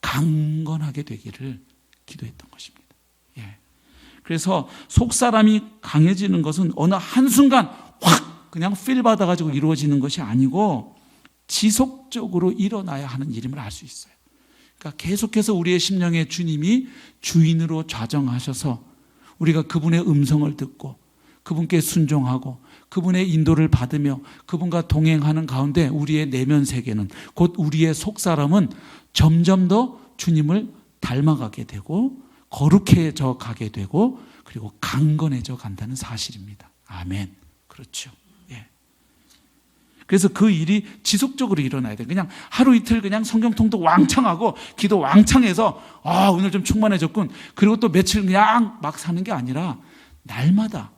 강건하게 되기를 기도했던 것입니다. 그래서 속사람이 강해지는 것은 어느 한순간 확 그냥 필 받아가지고 이루어지는 것이 아니고 지속적으로 일어나야 하는 일임을 알 수 있어요. 그러니까 계속해서 우리의 심령에 주님이 주인으로 좌정하셔서 우리가 그분의 음성을 듣고 그분께 순종하고 그분의 인도를 받으며 그분과 동행하는 가운데 우리의 내면 세계는, 곧 우리의 속사람은 점점 더 주님을 닮아가게 되고 거룩해져 가게 되고 그리고 강건해져 간다는 사실입니다. 아멘. 그렇죠. 그래서 그 일이 지속적으로 일어나야 돼요. 그냥 하루 이틀 그냥 성경 통독 왕창 하고 기도 왕창 해서 오늘 좀 충만해졌군, 그리고 또 며칠 그냥 막 사는 게 아니라 날마다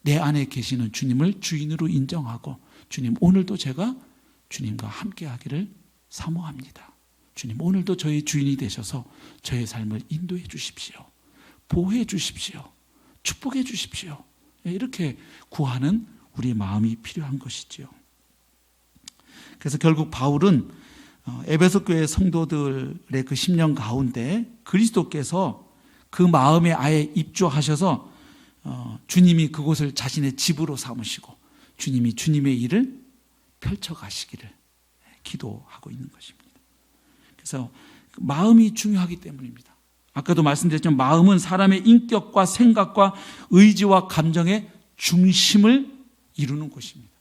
내 안에 계시는 주님을 주인으로 인정하고, 주님 오늘도 제가 주님과 함께 하기를 사모합니다. 주님 오늘도 저의 주인이 되셔서 저의 삶을 인도해 주십시오. 보호해 주십시오. 축복해 주십시오. 이렇게 구하는 우리의 마음이 필요한 것이지요. 그래서 결국 바울은 에베소 교회 성도들의 그 심령 가운데 그리스도께서 그 마음에 아예 입주하셔서 주님이 그곳을 자신의 집으로 삼으시고 주님이 주님의 일을 펼쳐가시기를 기도하고 있는 것입니다. 그래서 마음이 중요하기 때문입니다. 아까도 말씀드렸지만 마음은 사람의 인격과 생각과 의지와 감정의 중심을 이루는 곳입니다.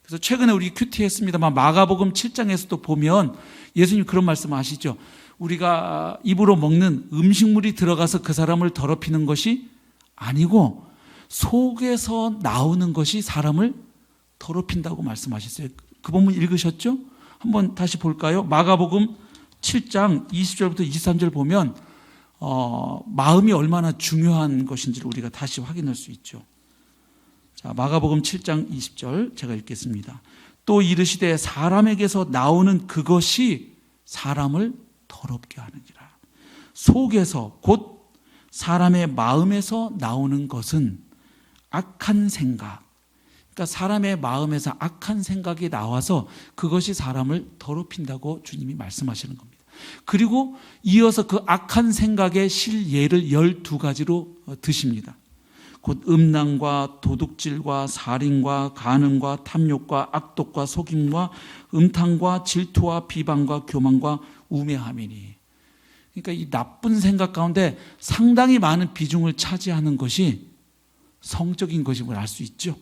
그래서 최근에 우리 큐티 했습니다만 마가복음 7장에서도 보면 예수님 그런 말씀 하시죠. 우리가 입으로 먹는 음식물이 들어가서 그 사람을 더럽히는 것이 아니고 속에서 나오는 것이 사람을 더럽힌다고 말씀하셨어요. 그 본문 읽으셨죠? 한번 다시 볼까요? 마가복음 7장 20절부터 23절 보면 마음이 얼마나 중요한 것인지를 우리가 다시 확인할 수 있죠. 자, 마가복음 7장 20절 제가 읽겠습니다. 또 이르시되 사람에게서 나오는 그것이 사람을 더럽게 하느니라. 속에서 곧 사람의 마음에서 나오는 것은 악한 생각, 그러니까 사람의 마음에서 악한 생각이 나와서 그것이 사람을 더럽힌다고 주님이 말씀하시는 겁니다. 그리고 이어서 그 악한 생각의 실예를 12가지로 드십니다. 곧 음란과 도둑질과 살인과 간음과 탐욕과 악독과 속임과 음탕과 질투와 비방과 교만과 우매함이니. 그러니까 이 나쁜 생각 가운데 상당히 많은 비중을 차지하는 것이 성적인 것임을 알 수 있죠.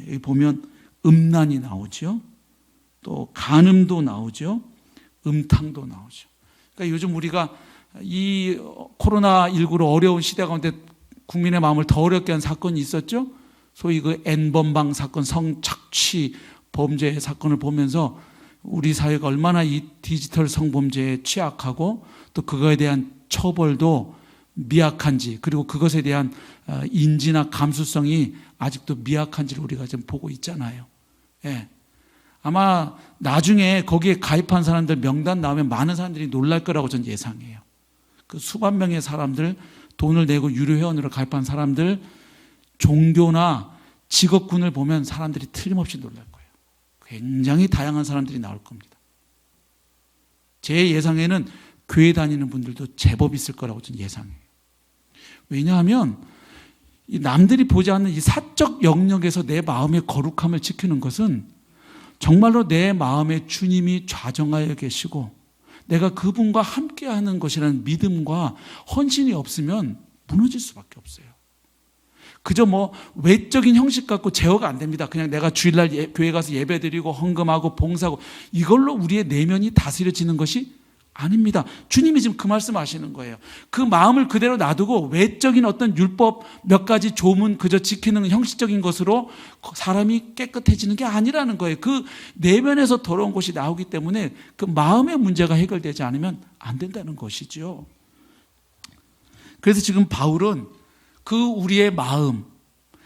여기 보면 음란이 나오죠. 또 간음도 나오죠. 음탕도 나오죠. 그러니까 요즘 우리가 이 코로나19로 어려운 시대 가운데 국민의 마음을 더 어렵게 한 사건이 있었죠. 소위 그 N번방 사건, 성착취 범죄 사건을 보면서 우리 사회가 얼마나 이 디지털 성범죄에 취약하고 또 그거에 대한 처벌도 미약한지, 그리고 그것에 대한 인지나 감수성이 아직도 미약한지를 우리가 좀 보고 있잖아요. 예. 아마 나중에 거기에 가입한 사람들 명단 나오면 많은 사람들이 놀랄 거라고 저는 예상해요. 그 수만 명의 사람들, 돈을 내고 유료 회원으로 가입한 사람들, 종교나 직업군을 보면 사람들이 틀림없이 놀랄 거예요. 굉장히 다양한 사람들이 나올 겁니다. 제 예상에는 교회 다니는 분들도 제법 있을 거라고 저는 예상해요. 왜냐하면 이 남들이 보지 않는 이 사적 영역에서 내 마음의 거룩함을 지키는 것은 정말로 내 마음에 주님이 좌정하여 계시고 내가 그분과 함께하는 것이라는 믿음과 헌신이 없으면 무너질 수밖에 없어요. 그저 뭐 외적인 형식 갖고 제어가 안 됩니다. 그냥 내가 주일날 교회 가서 예배드리고 헌금하고 봉사하고 이걸로 우리의 내면이 다스려지는 것이 아닙니다. 주님이 지금 그 말씀하시는 거예요. 그 마음을 그대로 놔두고 외적인 어떤 율법 몇 가지 조문 그저 지키는 형식적인 것으로 사람이 깨끗해지는 게 아니라는 거예요. 그 내면에서 더러운 것이 나오기 때문에 그 마음의 문제가 해결되지 않으면 안 된다는 것이죠. 그래서 지금 바울은 그 우리의 마음,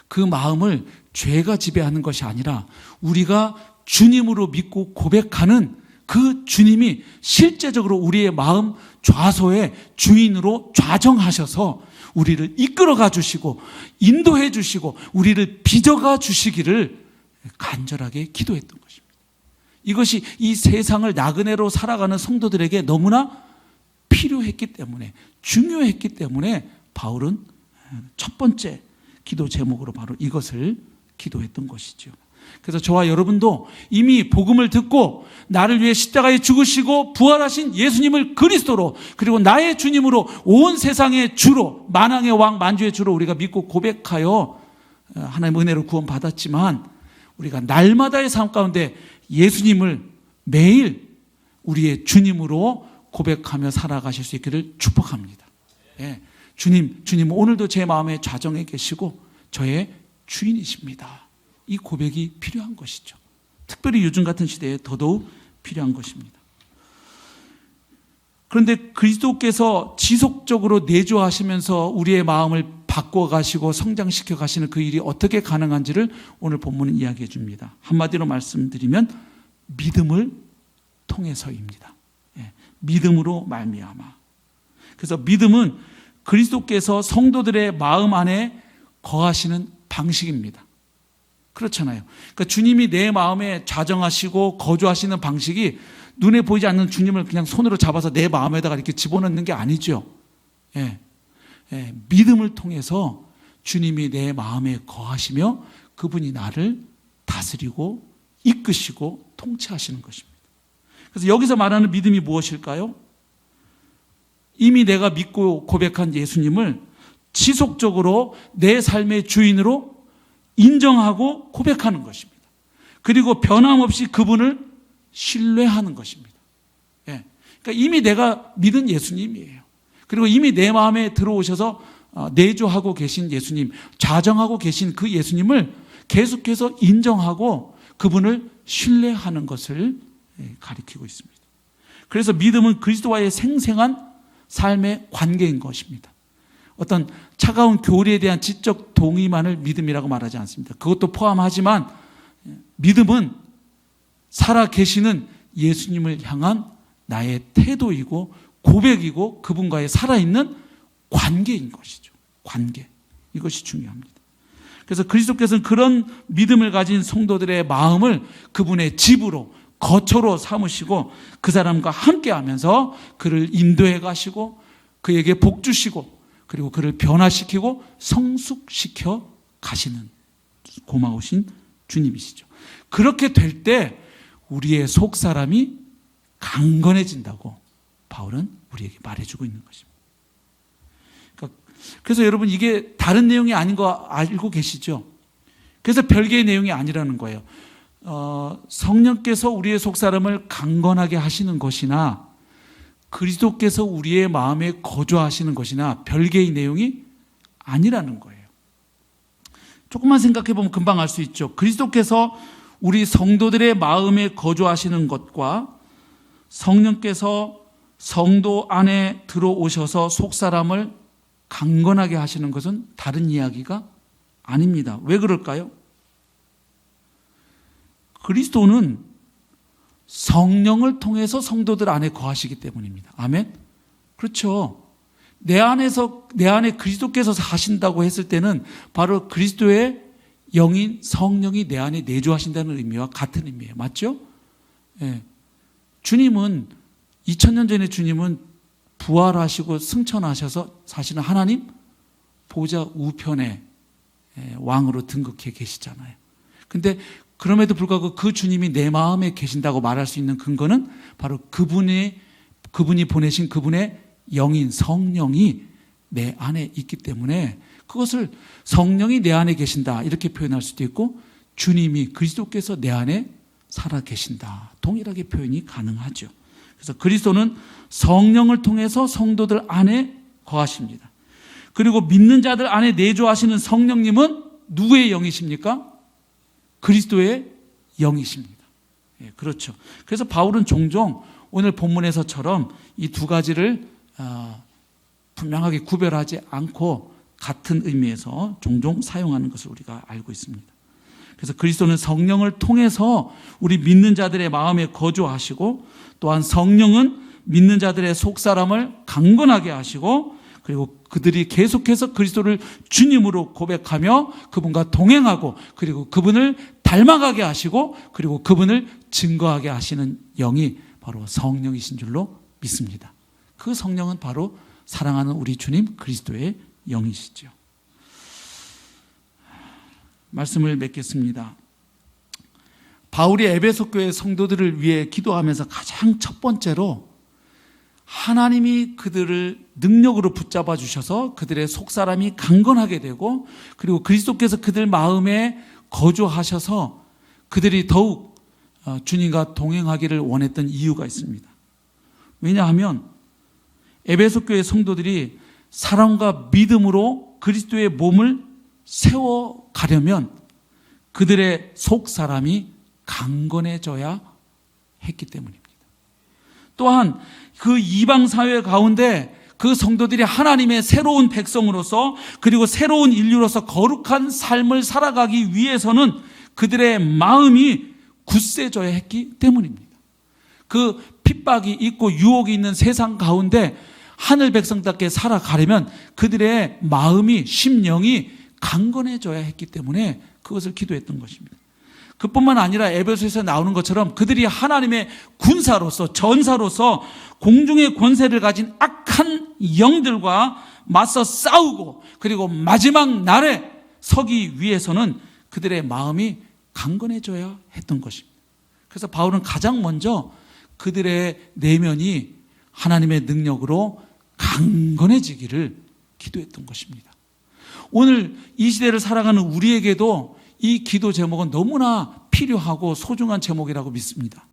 그 마음을 죄가 지배하는 것이 아니라 우리가 주님으로 믿고 고백하는 그 주님이 실제적으로 우리의 마음 좌소의 주인으로 좌정하셔서 우리를 이끌어가 주시고 인도해 주시고 우리를 빚어가 주시기를 간절하게 기도했던 것입니다. 이것이 이 세상을 나그네로 살아가는 성도들에게 너무나 필요했기 때문에, 중요했기 때문에 바울은 첫 번째 기도 제목으로 바로 이것을 기도했던 것이죠. 그래서 저와 여러분도 이미 복음을 듣고 나를 위해 십자가에 죽으시고 부활하신 예수님을 그리스도로, 그리고 나의 주님으로, 온 세상의 주로, 만왕의 왕 만주의 주로 우리가 믿고 고백하여 하나님의 은혜로 구원받았지만 우리가 날마다의 삶 가운데 예수님을 매일 우리의 주님으로 고백하며 살아가실 수 있기를 축복합니다. 예. 주님 오늘도 제 마음에 좌정해 계시고 저의 주인이십니다. 이 고백이 필요한 것이죠. 특별히 요즘 같은 시대에 더더욱 필요한 것입니다. 그런데 그리스도께서 지속적으로 내조하시면서 우리의 마음을 바꿔가시고 성장시켜 가시는 그 일이 어떻게 가능한지를 오늘 본문은 이야기해 줍니다. 한마디로 말씀드리면 믿음을 통해서입니다. 믿음으로 말미암아. 그래서 믿음은 그리스도께서 성도들의 마음 안에 거하시는 방식입니다. 그렇잖아요. 그러니까 주님이 내 마음에 좌정하시고 거주하시는 방식이 눈에 보이지 않는 주님을 그냥 손으로 잡아서 내 마음에다가 이렇게 집어넣는 게 아니죠. 믿음을 통해서 주님이 내 마음에 거하시며 그분이 나를 다스리고 이끄시고 통치하시는 것입니다. 그래서 여기서 말하는 믿음이 무엇일까요? 이미 내가 믿고 고백한 예수님을 지속적으로 내 삶의 주인으로 인정하고 고백하는 것입니다. 그리고 변함없이 그분을 신뢰하는 것입니다. 그러니까 이미 내가 믿은 예수님이에요. 그리고 이미 내 마음에 들어오셔서 내조하고 계신 예수님, 좌정하고 계신 그 예수님을 계속해서 인정하고 그분을 신뢰하는 것을 가리키고 있습니다. 그래서 믿음은 그리스도와의 생생한 삶의 관계인 것입니다. 어떤 차가운 교리에 대한 지적 동의만을 믿음이라고 말하지 않습니다. 그것도 포함하지만 믿음은 살아 계시는 예수님을 향한 나의 태도이고 고백이고 그분과의 살아있는 관계인 것이죠. 관계. 이것이 중요합니다. 그래서 그리스도께서는 그런 믿음을 가진 성도들의 마음을 그분의 집으로 거처로 삼으시고 그 사람과 함께 하면서 그를 인도해 가시고 그에게 복 주시고 그리고 그를 변화시키고 성숙시켜 가시는 고마우신 주님이시죠. 그렇게 될 때 우리의 속사람이 강건해진다고 바울은 우리에게 말해주고 있는 것입니다. 그래서 여러분 이게 다른 내용이 아닌 거 알고 계시죠? 그래서 별개의 내용이 아니라는 거예요. 성령께서 우리의 속사람을 강건하게 하시는 것이나 그리스도께서 우리의 마음에 거주하시는 것이나 별개의 내용이 아니라는 거예요. 조금만 생각해 보면 금방 알 수 있죠. 그리스도께서 우리 성도들의 마음에 거주하시는 것과 성령께서 성도 안에 들어오셔서 속사람을 강건하게 하시는 것은 다른 이야기가 아닙니다. 왜 그럴까요? 그리스도는 성령을 통해서 성도들 안에 거하시기 때문입니다. 아멘? 그렇죠. 내 안에 그리스도께서 사신다고 했을 때는 바로 그리스도의 영인 성령이 내 안에 내주하신다는 의미와 같은 의미예요. 맞죠? 예. 주님은 2000년 전에 주님은 부활하시고 승천하셔서 사실은 하나님 보좌 우편에 왕으로 등극해 계시잖아요. 근데 그럼에도 불구하고 그 주님이 내 마음에 계신다고 말할 수 있는 근거는 바로 그분이 보내신 그분의 영인 성령이 내 안에 있기 때문에 그것을 성령이 내 안에 계신다 이렇게 표현할 수도 있고 주님이 그리스도께서 내 안에 살아 계신다 동일하게 표현이 가능하죠. 그래서 그리스도는 성령을 통해서 성도들 안에 거하십니다. 그리고 믿는 자들 안에 내주하시는 성령님은 누구의 영이십니까? 그리스도의 영이십니다. 예, 그렇죠. 그래서 바울은 종종 오늘 본문에서처럼 이 두 가지를 분명하게 구별하지 않고 같은 의미에서 종종 사용하는 것을 우리가 알고 있습니다. 그래서 그리스도는 성령을 통해서 우리 믿는 자들의 마음에 거주하시고 또한 성령은 믿는 자들의 속사람을 강건하게 하시고 그리고 그들이 계속해서 그리스도를 주님으로 고백하며 그분과 동행하고 그리고 그분을 닮아가게 하시고 그리고 그분을 증거하게 하시는 영이 바로 성령이신 줄로 믿습니다. 그 성령은 바로 사랑하는 우리 주님 그리스도의 영이시죠. 말씀을 맺겠습니다. 바울이 에베소 교회 성도들을 위해 기도하면서 가장 첫 번째로 하나님이 그들을 능력으로 붙잡아 주셔서 그들의 속사람이 강건하게 되고 그리고 그리스도께서 그들 마음에 거주하셔서 그들이 더욱 주님과 동행하기를 원했던 이유가 있습니다. 왜냐하면 에베소 교회 성도들이 사랑과 믿음으로 그리스도의 몸을 세워가려면 그들의 속사람이 강건해져야 했기 때문입니다. 또한 그 이방 사회 가운데 그 성도들이 하나님의 새로운 백성으로서 그리고 새로운 인류로서 거룩한 삶을 살아가기 위해서는 그들의 마음이 굳세져야 했기 때문입니다. 그 핍박이 있고 유혹이 있는 세상 가운데 하늘 백성답게 살아가려면 그들의 마음이 심령이 강건해져야 했기 때문에 그것을 기도했던 것입니다. 그뿐만 아니라 에베소에서 나오는 것처럼 그들이 하나님의 군사로서 전사로서 공중의 권세를 가진 악한 영들과 맞서 싸우고 그리고 마지막 날에 서기 위해서는 그들의 마음이 강건해져야 했던 것입니다. 그래서 바울은 가장 먼저 그들의 내면이 하나님의 능력으로 강건해지기를 기도했던 것입니다. 오늘 이 시대를 살아가는 우리에게도 이 기도 제목은 너무나 필요하고 소중한 제목이라고 믿습니다.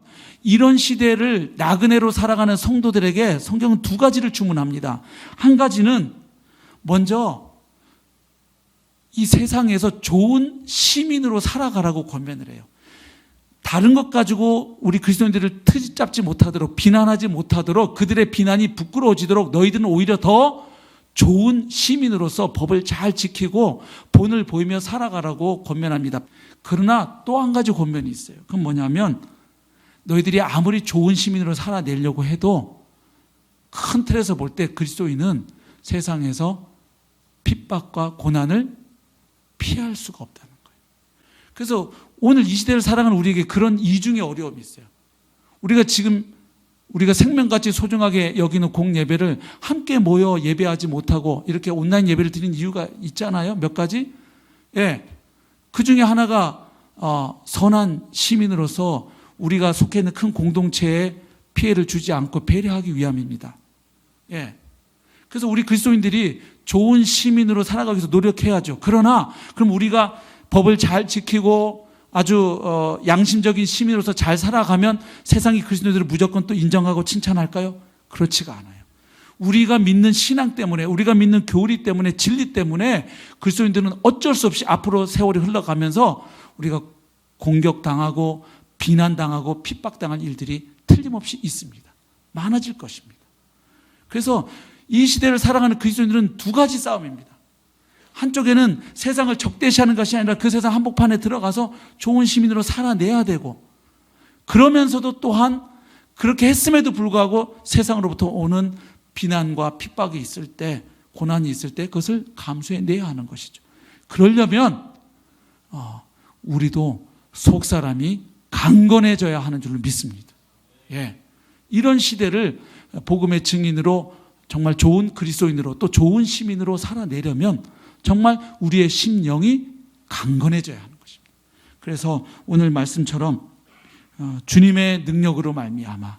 이런 시대를 나그네로 살아가는 성도들에게 성경은 두 가지를 주문합니다. 한 가지는 먼저 이 세상에서 좋은 시민으로 살아가라고 권면을 해요. 다른 것 가지고 우리 그리스도인들을 트집잡지 못하도록, 비난하지 못하도록, 그들의 비난이 부끄러워지도록 너희들은 오히려 더 좋은 시민으로서 법을 잘 지키고 본을 보이며 살아가라고 권면합니다. 그러나 또 한 가지 권면이 있어요. 그건 뭐냐면 너희들이 아무리 좋은 시민으로 살아내려고 해도 큰 틀에서 볼 때 그리스도인은 세상에서 핍박과 고난을 피할 수가 없다는 거예요. 그래서 오늘 이 시대를 살아가는 우리에게 그런 이중의 어려움이 있어요. 우리가 생명같이 소중하게 여기는 공예배를 함께 모여 예배하지 못하고 이렇게 온라인 예배를 드리는 이유가 있잖아요. 몇 가지. 예. 그 중에 하나가 선한 시민으로서 우리가 속해 있는 큰 공동체에 피해를 주지 않고 배려하기 위함입니다. 예. 그래서 우리 그리스도인들이 좋은 시민으로 살아가기 위해서 노력해야죠. 그러나 그럼 우리가 법을 잘 지키고 아주 양심적인 시민으로서 잘 살아가면 세상이 그리스도인들을 무조건 또 인정하고 칭찬할까요? 그렇지가 않아요. 우리가 믿는 신앙 때문에, 우리가 믿는 교리 때문에, 진리 때문에 그리스도인들은 어쩔 수 없이 앞으로 세월이 흘러가면서 우리가 공격당하고 비난당하고 핍박당할 일들이 틀림없이 있습니다. 많아질 것입니다. 그래서 이 시대를 살아가는 그리스도인들은 두 가지 싸움입니다. 한쪽에는 세상을 적대시하는 것이 아니라 그 세상 한복판에 들어가서 좋은 시민으로 살아내야 되고, 그러면서도 또한 그렇게 했음에도 불구하고 세상으로부터 오는 비난과 핍박이 있을 때, 고난이 있을 때 그것을 감수해내야 하는 것이죠. 그러려면 우리도 속사람이 강건해져야 하는 줄로 믿습니다. 예. 이런 시대를 복음의 증인으로, 정말 좋은 그리스도인으로, 또 좋은 시민으로 살아내려면 정말 우리의 심령이 강건해져야 하는 것입니다. 그래서 오늘 말씀처럼 주님의 능력으로 말미암아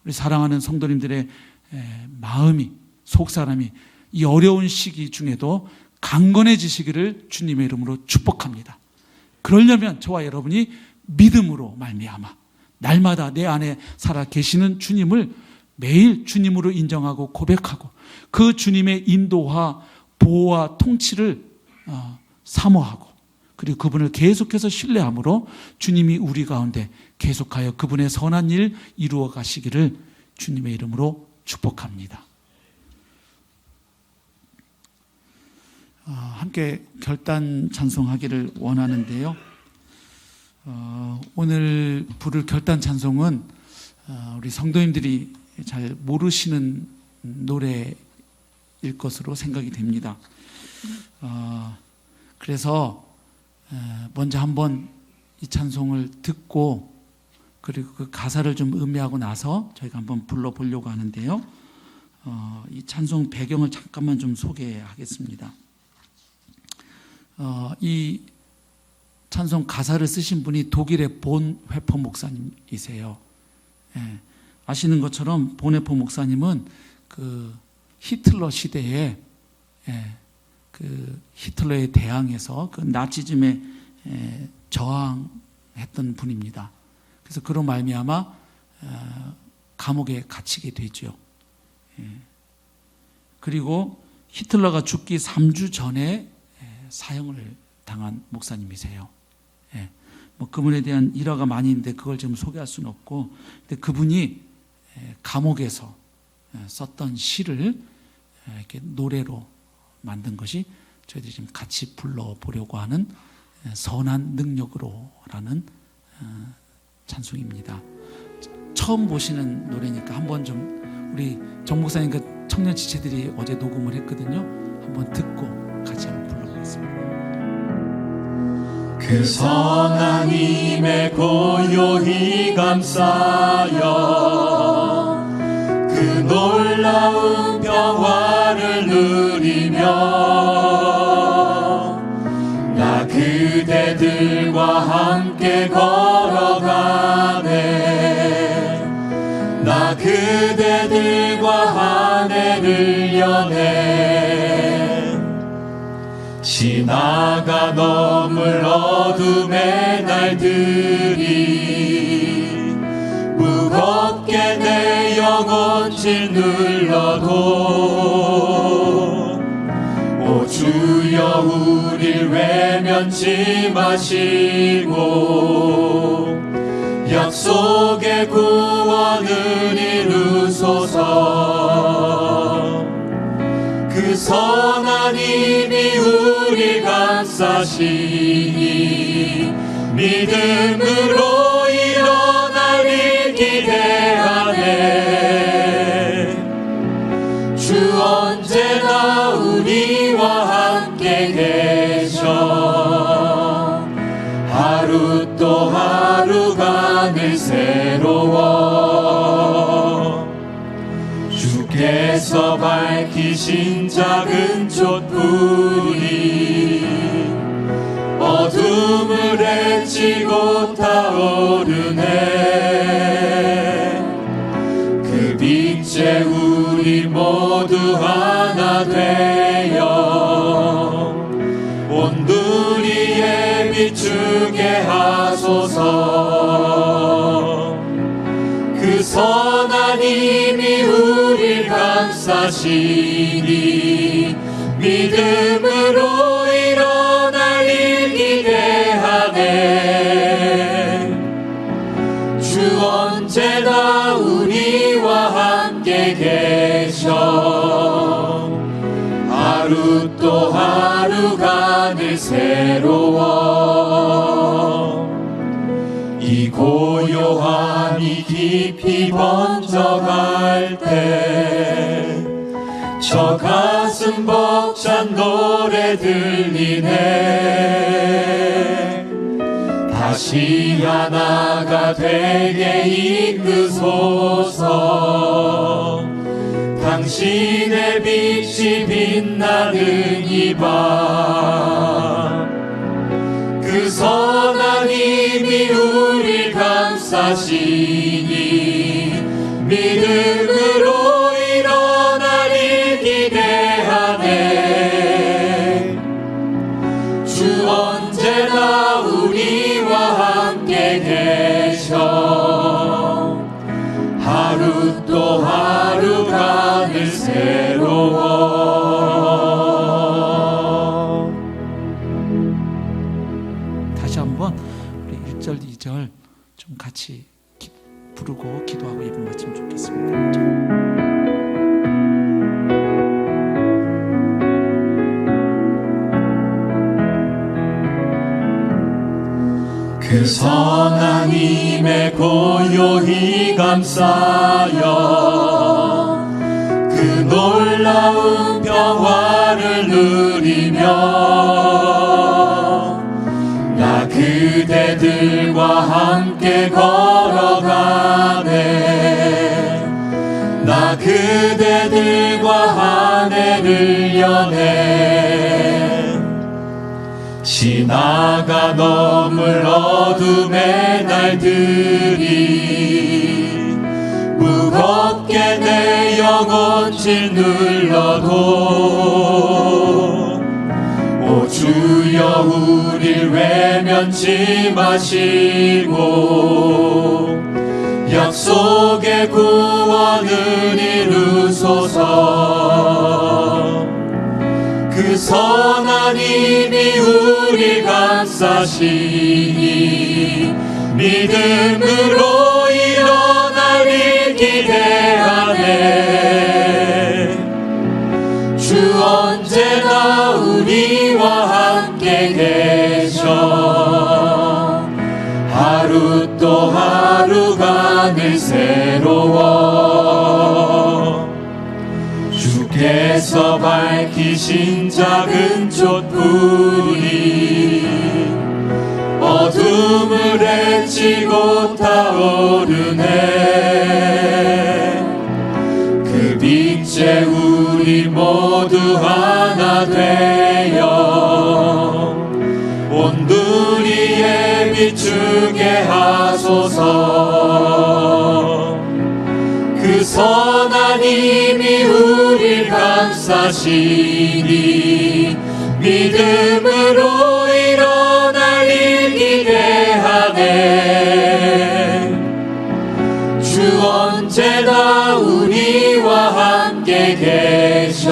우리 사랑하는 성도님들의 마음이, 속사람이 이 어려운 시기 중에도 강건해지시기를 주님의 이름으로 축복합니다. 그러려면 저와 여러분이 믿음으로 말미암아 날마다 내 안에 살아 계시는 주님을 매일 주님으로 인정하고 고백하고 그 주님의 인도와 보호와 통치를 사모하고, 그리고 그분을 계속해서 신뢰함으로 주님이 우리 가운데 계속하여 그분의 선한 일 이루어 가시기를 주님의 이름으로 축복합니다. 함께 결단 찬송하기를 원하는데요. 오늘 부를 결단 찬송은 우리 성도님들이 잘 모르시는 노래일 것으로 생각이 됩니다. 그래서 먼저 한번 이 찬송을 듣고 그리고 그 가사를 좀 음미하고 나서 저희가 한번 불러보려고 하는데요. 이 찬송 배경을 잠깐만 좀 소개하겠습니다. 이 찬송 가사를 쓰신 분이 독일의 본 회퍼 목사님이세요. 예, 아시는 것처럼 본 회퍼 목사님은 그 히틀러 시대에 그 히틀러에 대항해서 그 나치즘에 저항했던 분입니다. 그래서 그로 말미암아 감옥에 갇히게 되죠. 그리고 히틀러가 죽기 3주 전에 사형을 당한 목사님이세요. 뭐 그분에 대한 일화가 많이 있는데 그걸 지금 소개할 수는 없고, 근데 그분이 감옥에서 썼던 시를 이렇게 노래로 만든 것이 저희들이 지금 같이 불러보려고 하는 선한 능력으로라는 찬송입니다. 처음 보시는 노래니까 한번 좀 우리 정 목사님 그 청년 지체들이 어제 녹음을 했거든요. 한번 듣고 같이 한번 불러보겠습니다. 그 선한 힘에 고요히 감싸여 그 놀라운 평화를 누리며 나 그대들과 함께 걸어가네. 나 그대들과 한 해를 여네. 지나가 넘을 어둠의 날들이 무겁게 내 영혼 짓눌러도 오 주여 주여 우릴 외면치 마시고 약속의 구원을 이루소서. 그 선한 힘이 우리 감싸시니 믿음으로 일어나길 기대하네. 주 언제나 우리와 함께 계셔. 하루 또 하루가 늘 새로워. 주께서 밝히신 작은 촛불이 어둠을 헤치고 타오르네. 그 빛에 우리 모두 하나 되어 온누리에 비추게 하소서. 그 선한 힘이 우릴 감싸시니 믿음으로 일어날 일 기대하네. 주 언제나 우리와 함께 계셔. 하루 또 하루가 늘 새로워. 이 고요함이 깊이 번져갈 때 저 가슴 벅찬 노래 들리네. 다시 하나가 되게 이끄소서. 당신의 빛이 빛나는 이 밤, 그 선한 힘이 우릴 감싸시니 믿음으로 일어날 일 기대하네. 주 언제나 우리와 함께 계셔. 하루 또 하루가 늘 새로워. 다시 한번 우리 1절, 2절 좀 같이 부르고 기도하고 예배 마치면 좋겠습니다. 그 선한 힘에 고요히 감싸여 그 놀라운 평화를 누리며 나 그대들과 함께 걸어가네. 나 그대들과 한 해를 여네. 지나가 넘을 어둠의 날들이 무겁게 내 영혼 짓눌러도 오 주여 우릴 외면치 마시고 약속의 구원을 이루소서. 그 선한 힘이 우릴 감싸시니 믿음으로 일어날 일 기대하네. 주 언제나 우리와 함께 계셔. 하루 또 하루가 늘 새로워. 주께서 밝히신 작은 촛불이 어둠을 헤치고 타오르네. 그 빛에 우리 모두 하나 되어 온누리에 비추게 하소서. 그 선한 힘이 우릴 감싸시니 믿음으로 일어날 일 기대하네. 주 언제나 우리와 함께 계셔.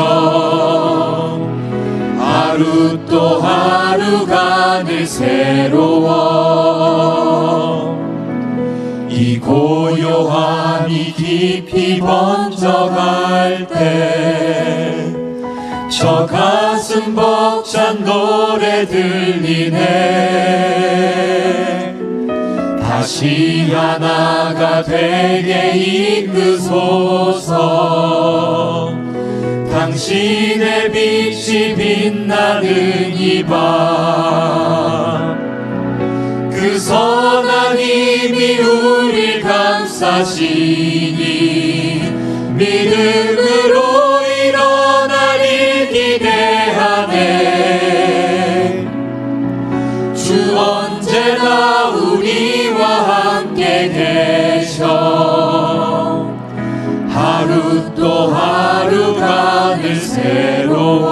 하루 하루가 늘 새로워 이 고요함이 깊이 번져갈 때 저 가슴 벅찬 노래 들리네 다시 하나가 되게 이끄소서 당신의 빛이 빛나는 이 밤 그 선한 힘이 우릴 감싸시니 믿음으로 일어나리 기대하네 주 언제나 우리와 함께 계셔 하루 또 하루가 늘 새로워.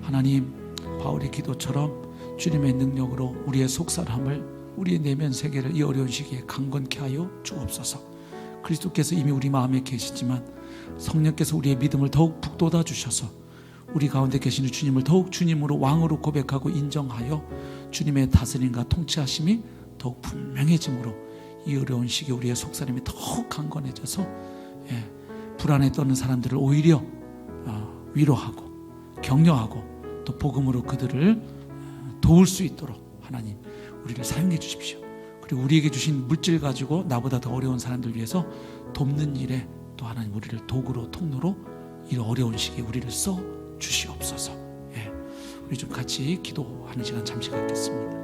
하나님, 바울의 기도처럼 주님의 능력으로 우리의 속사람을, 우리의 내면 세계를 이 어려운 시기에 강건케 하여 주옵소서. 그리스도께서 이미 우리 마음에 계시지만 성령께서 우리의 믿음을 더욱 북돋아 주셔서 우리 가운데 계시는 주님을 더욱 주님으로 왕으로 고백하고 인정하여 주님의 다스림과 통치하심이 더욱 분명해짐으로 이 어려운 시기에 우리의 속사람이 더욱 강건해져서 불안에 떠는 사람들을 오히려 위로하고 격려하고 또 복음으로 그들을 도울 수 있도록 하나님 우리를 사용해 주십시오. 그리고 우리에게 주신 물질 가지고 나보다 더 어려운 사람들 위해서 돕는 일에 또 하나님 우리를 도구로 통로로 이 어려운 시기에 우리를 써 주시옵소서. 우리 좀 같이 기도하는 시간 잠시 갖겠습니다.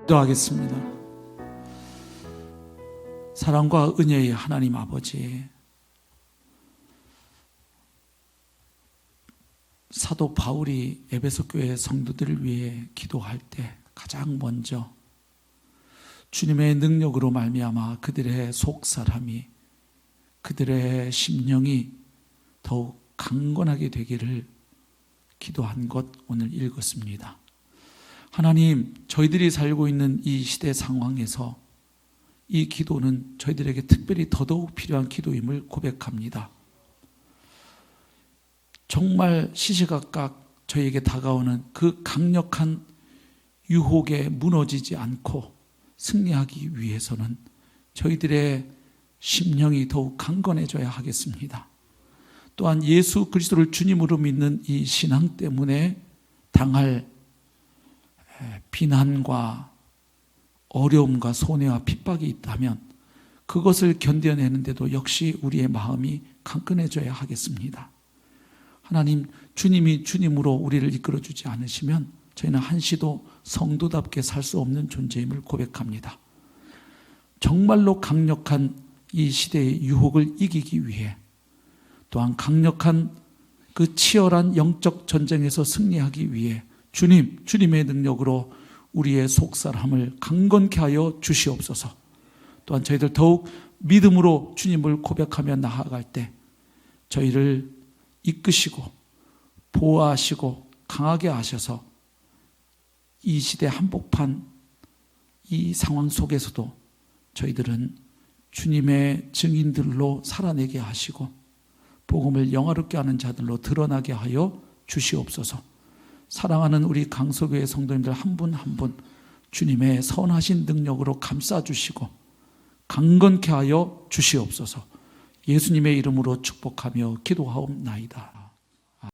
기도하겠습니다. 사랑과 은혜의 하나님 아버지, 사도 바울이 에베소 교회 성도들을 위해 기도할 때 가장 먼저 주님의 능력으로 말미암아 그들의 속사람이, 그들의 심령이 더욱 강건하게 되기를 기도한 것 오늘 읽었습니다. 하나님, 저희들이 살고 있는 이 시대 상황에서 이 기도는 저희들에게 특별히 더더욱 필요한 기도임을 고백합니다. 정말 시시각각 저희에게 다가오는 그 강력한 유혹에 무너지지 않고 승리하기 위해서는 저희들의 심령이 더욱 강건해져야 하겠습니다. 또한 예수 그리스도를 주님으로 믿는 이 신앙 때문에 당할 비난과 어려움과 손해와 핍박이 있다면 그것을 견뎌내는데도 역시 우리의 마음이 강건해져야 하겠습니다. 하나님, 주님이 주님으로 우리를 이끌어주지 않으시면 저희는 한시도 성도답게 살 수 없는 존재임을 고백합니다. 정말로 강력한 이 시대의 유혹을 이기기 위해, 또한 강력한 그 치열한 영적 전쟁에서 승리하기 위해 주님의 능력으로 우리의 속사람을 강건케 하여 주시옵소서. 또한 저희들 더욱 믿음으로 주님을 고백하며 나아갈 때 저희를 이끄시고 보호하시고 강하게 하셔서 이 시대 한복판, 이 상황 속에서도 저희들은 주님의 증인들로 살아내게 하시고 복음을 영화롭게 하는 자들로 드러나게 하여 주시옵소서. 사랑하는 우리 강서교회 성도님들 한 분 한 분 주님의 선하신 능력으로 감싸주시고 강건케 하여 주시옵소서. 예수님의 이름으로 축복하며 기도하옵나이다.